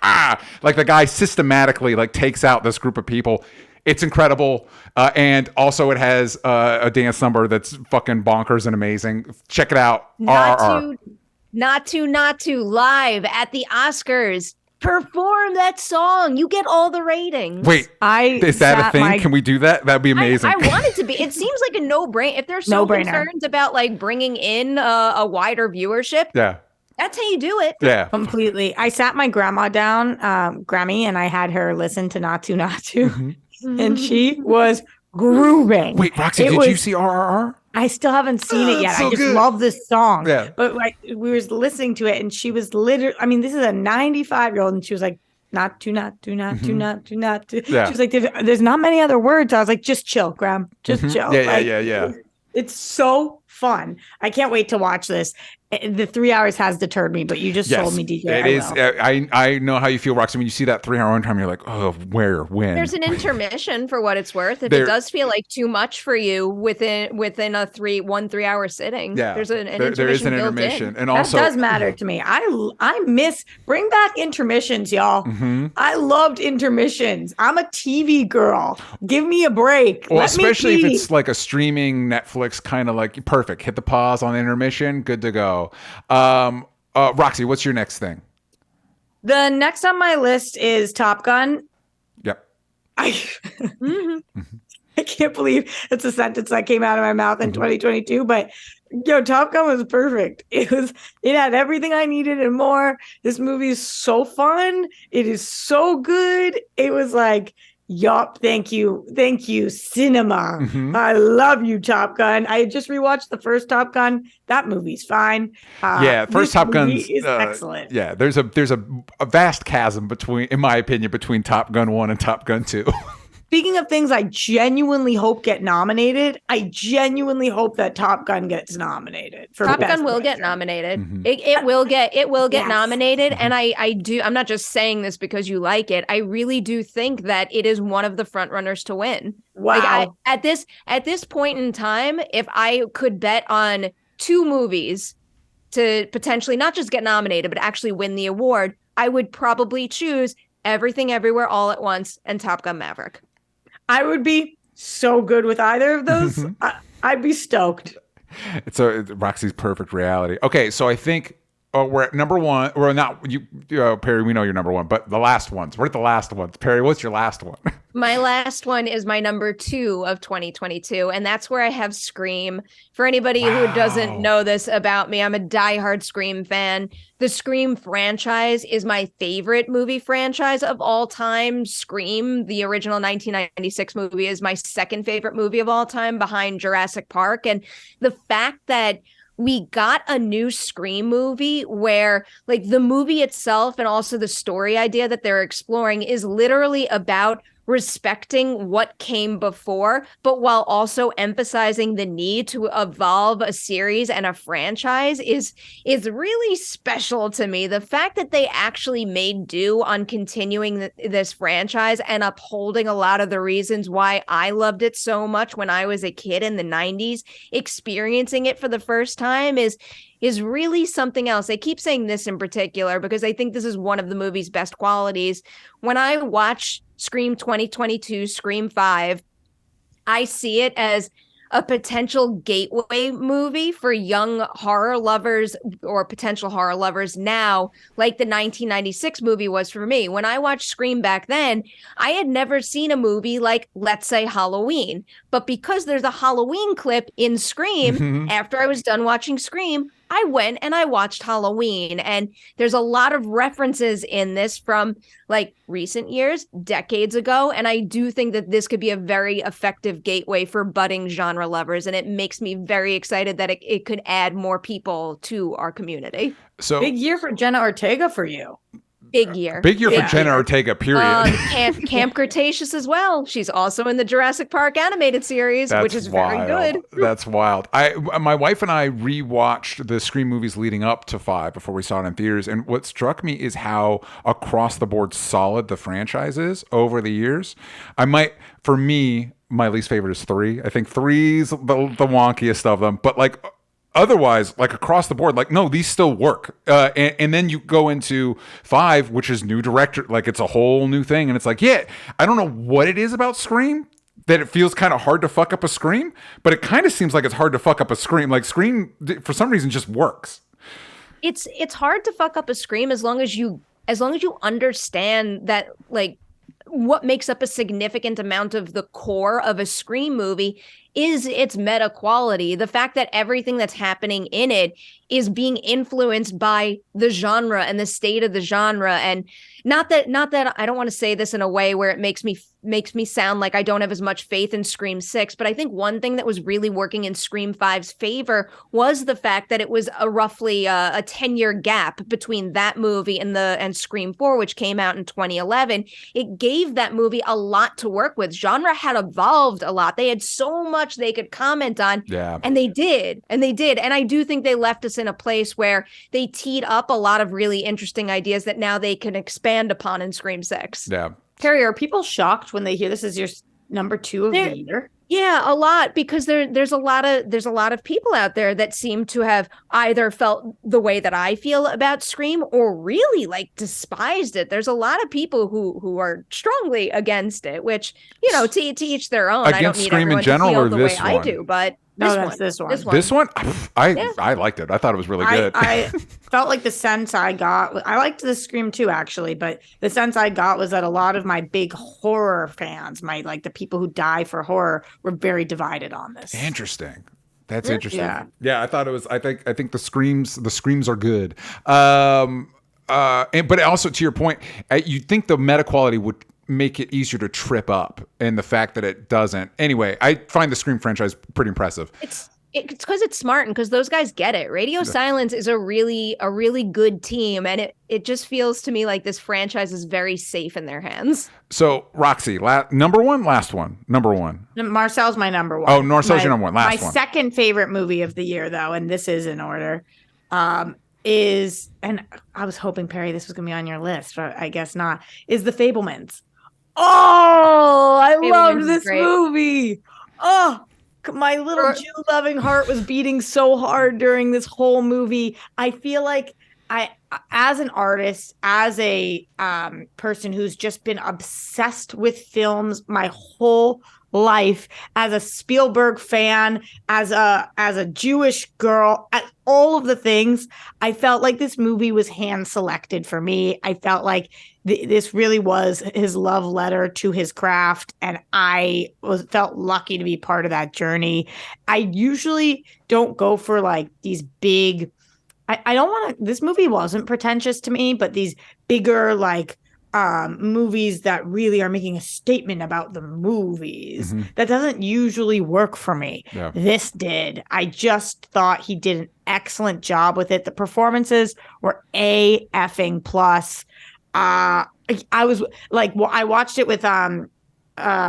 like the guy systematically like takes out this group of people. It's incredible. And also it has a dance number that's fucking bonkers and amazing. Check it out. Not to live at the Oscars. Perform that song. You get all the ratings. Wait, is that a thing? Can we do that? That'd be amazing. I want it to be. It seems like a no-brainer. If there's so concerned about like bringing in a wider viewership, that's how you do it. Yeah, completely. I sat my grandma down, Grammy, and I had her listen to Not To, and she was grooving. Wait, Roxy, did you see RRR? I still haven't seen it yet. I just love this song. Yeah. But like we were listening to it and she was literally, I mean, this is a 95-year-old and she was like, not to. Yeah. She was like, there's not many other words. I was like, just chill, Graham. Just chill. Yeah. It's so fun. I can't wait to watch this. The 3 hours has deterred me, but you just sold me, DJ. It is. I know how you feel, Roxy. When you see that 3-hour runtime, you're like, oh, when? There's an intermission for what it's worth. If it does feel like too much for you within a 3-hour sitting, there's an intermission. There is an intermission, and also that does matter to me. I miss bring back intermissions, y'all. I loved intermissions. I'm a TV girl. Give me a break. Well, especially if it's like a streaming Netflix kind of like perfect. perfect. Hit the pause on the intermission. Good to go. Roxy, what's your next thing? The next on my list is Top Gun. Yep. I can't believe it's a sentence that came out of my mouth in 2022, but Top Gun was perfect. It had everything I needed and more. This movie is so fun. It is so good. It was like, yup, thank you, cinema. I love you, Top Gun. I just rewatched the first Top Gun. That movie's fine. First Top Gun is excellent. Yeah, there's a vast chasm in my opinion, between Top Gun 1 and Top Gun 2. Speaking of things I genuinely hope get nominated, I genuinely hope that Top Gun gets nominated. Top Gun will get nominated. It will get nominated. And I'm not just saying this because you like it. I really do think that it is one of the front runners to win. Wow. At this point in time, if I could bet on two movies to potentially not just get nominated, but actually win the award, I would probably choose Everything Everywhere All at Once and Top Gun Maverick. I would be so good with either of those. I'd be stoked. It's Roxy's perfect reality. Okay, so I think we're at number one. We're not you, Perri. We know you're number one, but the last ones. We're at the last ones. Perri, what's your last one? My last one is my number 2 of 2022, and that's where I have Scream. For anybody who doesn't know this about me, I'm a diehard Scream fan. The Scream franchise is my favorite movie franchise of all time. Scream, the original 1996 movie, is my second favorite movie of all time behind Jurassic Park. And the fact that we got a new Scream movie where like the movie itself and also the story idea that they're exploring is literally about respecting what came before, but while also emphasizing the need to evolve a series and a franchise is really special to me. The fact that they actually made do on continuing this franchise and upholding a lot of the reasons why I loved it so much when I was a kid in the 90s, experiencing it for the first time is really something else. I keep saying this in particular because I think this is one of the movie's best qualities. When I watch Scream 2022, Scream 5, I see it as a potential gateway movie for young horror lovers or potential horror lovers now, like the 1996 movie was for me. When I watched Scream back then, I had never seen a movie like, let's say, Halloween. But because there's a Halloween clip in Scream, after I was done watching Scream, I went and I watched Halloween, and there's a lot of references in this from like recent years, decades ago. And I do think that this could be a very effective gateway for budding genre lovers. And it makes me very excited that it could add more people to our community. So big year for Jenna Ortega for you. Big year. Big year for Jenna Ortega, period. Camp Cretaceous as well. She's also in the Jurassic Park animated series, which is wild. very good. That's wild. My wife and I rewatched the Scream movies leading up to 5 before we saw it in theaters. And what struck me is how across the board solid the franchise is over the years. For me, my least favorite is 3. I think 3's the wonkiest of them. But like, otherwise, like across the board, like, no, these still work. And then you go into 5, which is new director, like it's a whole new thing. And it's like, yeah, I don't know what it is about Scream that it feels kind of hard to fuck up a Scream, but it kind of seems like it's hard to fuck up a Scream. Like Scream, for some reason, just works. It's hard to fuck up a Scream as long as you understand that, like, what makes up a significant amount of the core of a Scream movie is its meta quality. The fact that everything that's happening in it is being influenced by the genre and the state of the genre. And not that I don't want to say this in a way where it makes me sound like I don't have as much faith in Scream 6, but I think one thing that was really working in Scream 5's favor was the fact that it was a roughly a 10-year gap between that movie and Scream 4, which came out in 2011. It gave that movie a lot to work with. Genre had evolved a lot. They had so much they could comment on, and they did. And I do think they left us in a place where they teed up a lot of really interesting ideas that now they can expand upon in Scream 6. Yeah. Perri, are people shocked when they hear this is your number 2 of the year? Yeah, a lot, because there's a lot of people out there that seem to have either felt the way that I feel about Scream or really like despised it. There's a lot of people who are strongly against it, which, to each their own. Against I don't need Scream everyone in general, to feel or the this way one? I do, but No, that's this one. This one, I liked it. I thought it was really good. I felt like the sense I got, I liked the Scream too, actually, but the sense I got was that a lot of my big horror fans, the people who die for horror, were very divided on this. Interesting. That's interesting. Yeah. I thought it was. I think the screams are good. But also to your point, you think the meta quality would make it easier to trip up, and the fact that it doesn't. Anyway, I find the Scream franchise pretty impressive. It's because it's smart and because those guys get it. Radio Silence is a really good team, and it just feels to me like this franchise is very safe in their hands. So Roxy, number one, last one, number one. Marcel's my number one. Oh, Marcel's your number one. Last one. My second favorite movie of the year, though, and this is in order, is, and I was hoping, Perri, this was going to be on your list, but I guess not, is The Fabelmans. Oh, I loved this movie. Oh, my little Jew-loving heart was beating so hard during this whole movie. I feel like as an artist, as a person who's just been obsessed with films my whole life, as a Spielberg fan, as a Jewish girl, at all of the things, I felt like this movie was hand selected for me. I felt like this really was his love letter to his craft, and I felt lucky to be part of that journey. I usually don't go for like these big. I don't want to. This movie wasn't pretentious to me, but these bigger movies that really are making a statement about the movies, that doesn't usually work for me. Yeah. This did. I just thought he did an excellent job with it. The performances were effing plus. I was like, well, I watched it with I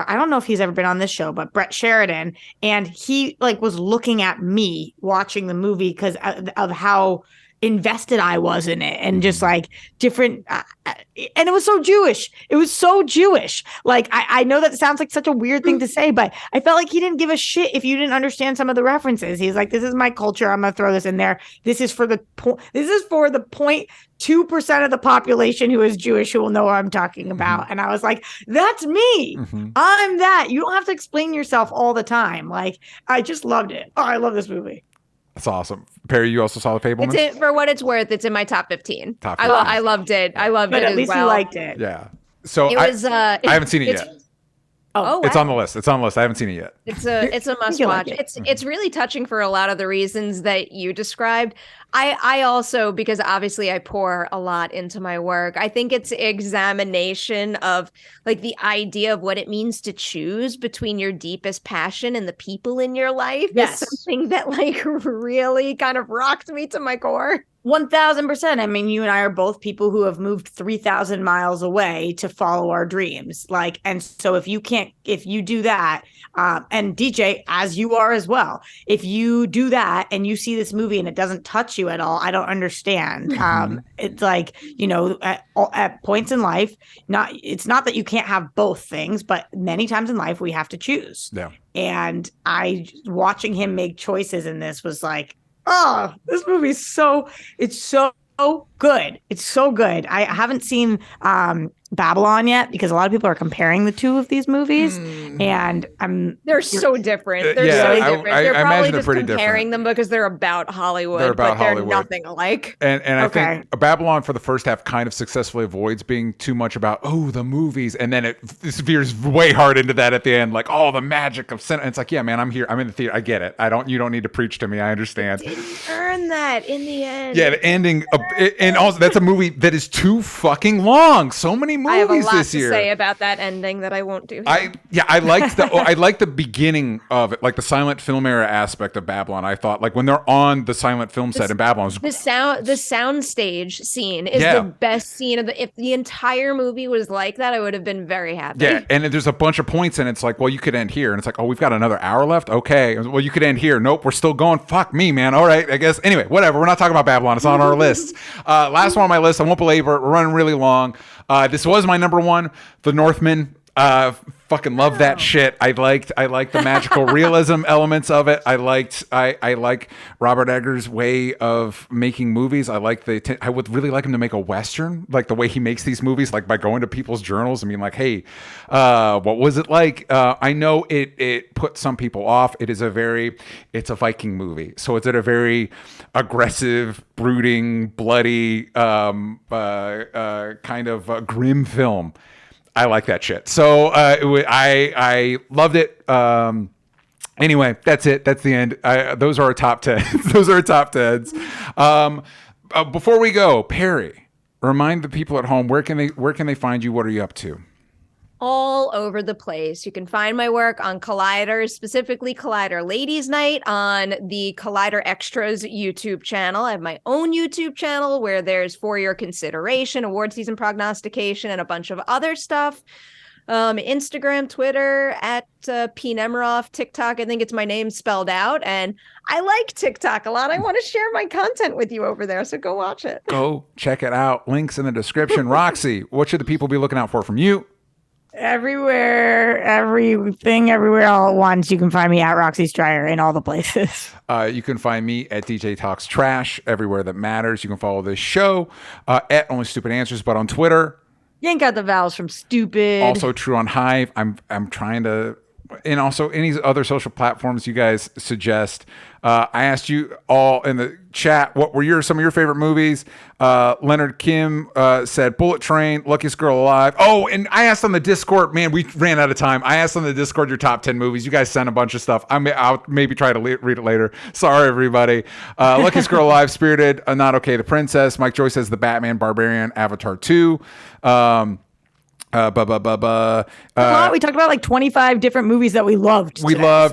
don't know if he's ever been on this show, but Brett Sheridan, and he was looking at me watching the movie because of how invested I was in it, and just different, and it was so Jewish. It was so Jewish. I know that sounds like such a weird thing to say, but I felt like he didn't give a shit if you didn't understand some of the references. He's like, this is my culture. I'm gonna throw this in there. This is for the 0.2% of the population who is Jewish who will know what I'm talking about. And I was like, that's me. I'm that. You don't have to explain yourself all the time. I just loved it. Oh, I love this movie. That's awesome. Perri, you also saw The Fabelmans? For what it's worth, it's in my top 15. I loved it. I loved it as well. But at least you liked it. Yeah. So I haven't seen it yet. Oh, it's on the list. I haven't seen it yet. It's a must watch. It's really touching for a lot of the reasons that you described. I also, because obviously I pour a lot into my work, I think it's examination of the idea of what it means to choose between your deepest passion and the people in your life. Yes. Is something that really kind of rocked me to my core. 1000%. I mean, you and I are both people who have moved 3,000 miles away to follow our dreams. And so if you do that, and DJ, as you are as well, if you do that and you see this movie and it doesn't touch you at all, I don't understand. It's at points in life, it's not that you can't have both things, but many times in life we have to choose. Yeah. And watching him make choices in this was like, oh, this movie's so good. It's so good. I haven't seen Babylon yet because a lot of people are comparing the two of these movies, and they're so different. They're different. They're probably just comparing them because they're about Hollywood, but they're nothing alike. And I think Babylon for the first half kind of successfully avoids being too much about the movies, and then it veers way hard into that at the end, the magic of cinema. It's like, yeah, man, I'm here. I'm in the theater. I get it. You don't need to preach to me. I understand. Didn't earn that in the end. Yeah, the ending, and also that's a movie that is too fucking long. So many movies I have a lot this year. To say about that ending that I won't do. I liked I liked the beginning of it, the silent film era aspect of Babylon. I thought when they're on the silent film set in Babylon, the sound stage scene is the best scene of if the entire movie was like that, I would have been very happy. Yeah, and there's a bunch of points, and it's you could end here, and it's we've got another hour left. Okay, well, you could end here. Nope, we're still going. Fuck me, man. All right, I guess. Anyway, whatever. We're not talking about Babylon. It's on our list. Last one on my list. I won't belabor it. We're running really long. This was my number one, The Northman. Fucking love that shit. I liked the magical realism elements of it. I like Robert Eggers' way of making movies. I would really like him to make a Western, like the way he makes these movies, like by going to people's journals and being like, hey, what was it like? I know it put some people off. It's a Viking movie. So it's a very aggressive, brooding, bloody, kind of grim film. I like that shit. So I loved it. Anyway, that's it. That's the end. Those are our top 10. Those are our top 10s. Before we go, Perri, remind the people at home, where can they find you? What are you up to? All over the place. You can find my work on Collider, specifically Collider Ladies Night on the Collider Extras YouTube channel. I have my own YouTube channel where there's For Your Consideration, award season prognostication, and a bunch of other stuff. Instagram, Twitter, at Perri Nemiroff, TikTok. I think it's my name spelled out. And I like TikTok a lot. I want to share my content with you over there. So go watch it. Go check it out. Links in the description. Roxy, what should the people be looking out for from you? Everywhere, everything, everywhere, all at once. You can find me at Roxy's Dryer in all the places. You can find me at DJ Talks Trash everywhere that matters. You can follow this show at Only Stupid Answers, but on Twitter. Yank out the vowels from stupid. Also true on Hive. I'm trying to, and also any other social platforms you guys suggest. I asked you all in the chat, what were some of your favorite movies? Leonard Kim said Bullet Train, Luckiest Girl Alive. Oh, and I asked on the Discord, man, we ran out of time. I asked on the Discord your top 10 movies. You guys sent a bunch of stuff. I'll maybe try to read it later. Sorry, everybody. Luckiest Girl Alive, Spirited, Not Okay, The Princess. Mike Joyce says The Batman, Barbarian, Avatar 2. We talked about like 25 different movies that we loved.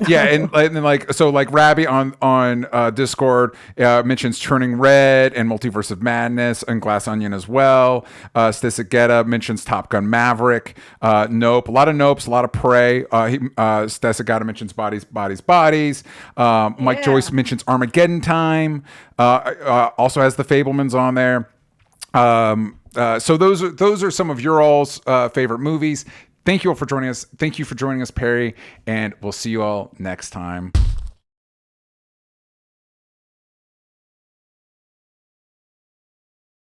Yeah, and like Rabbi on Discord mentions Turning Red and Multiverse of Madness and Glass Onion as well. Stisik Geta mentions Top Gun Maverick. Nope, a lot of Nopes, a lot of Prey. Stisik Geta mentions Bodies. Mike Joyce mentions Armageddon Time. Also has The Fablemans on there. So those are some of your all's favorite movies. Thank you all for joining us. Thank you for joining us, Perri, and we'll see you all next time.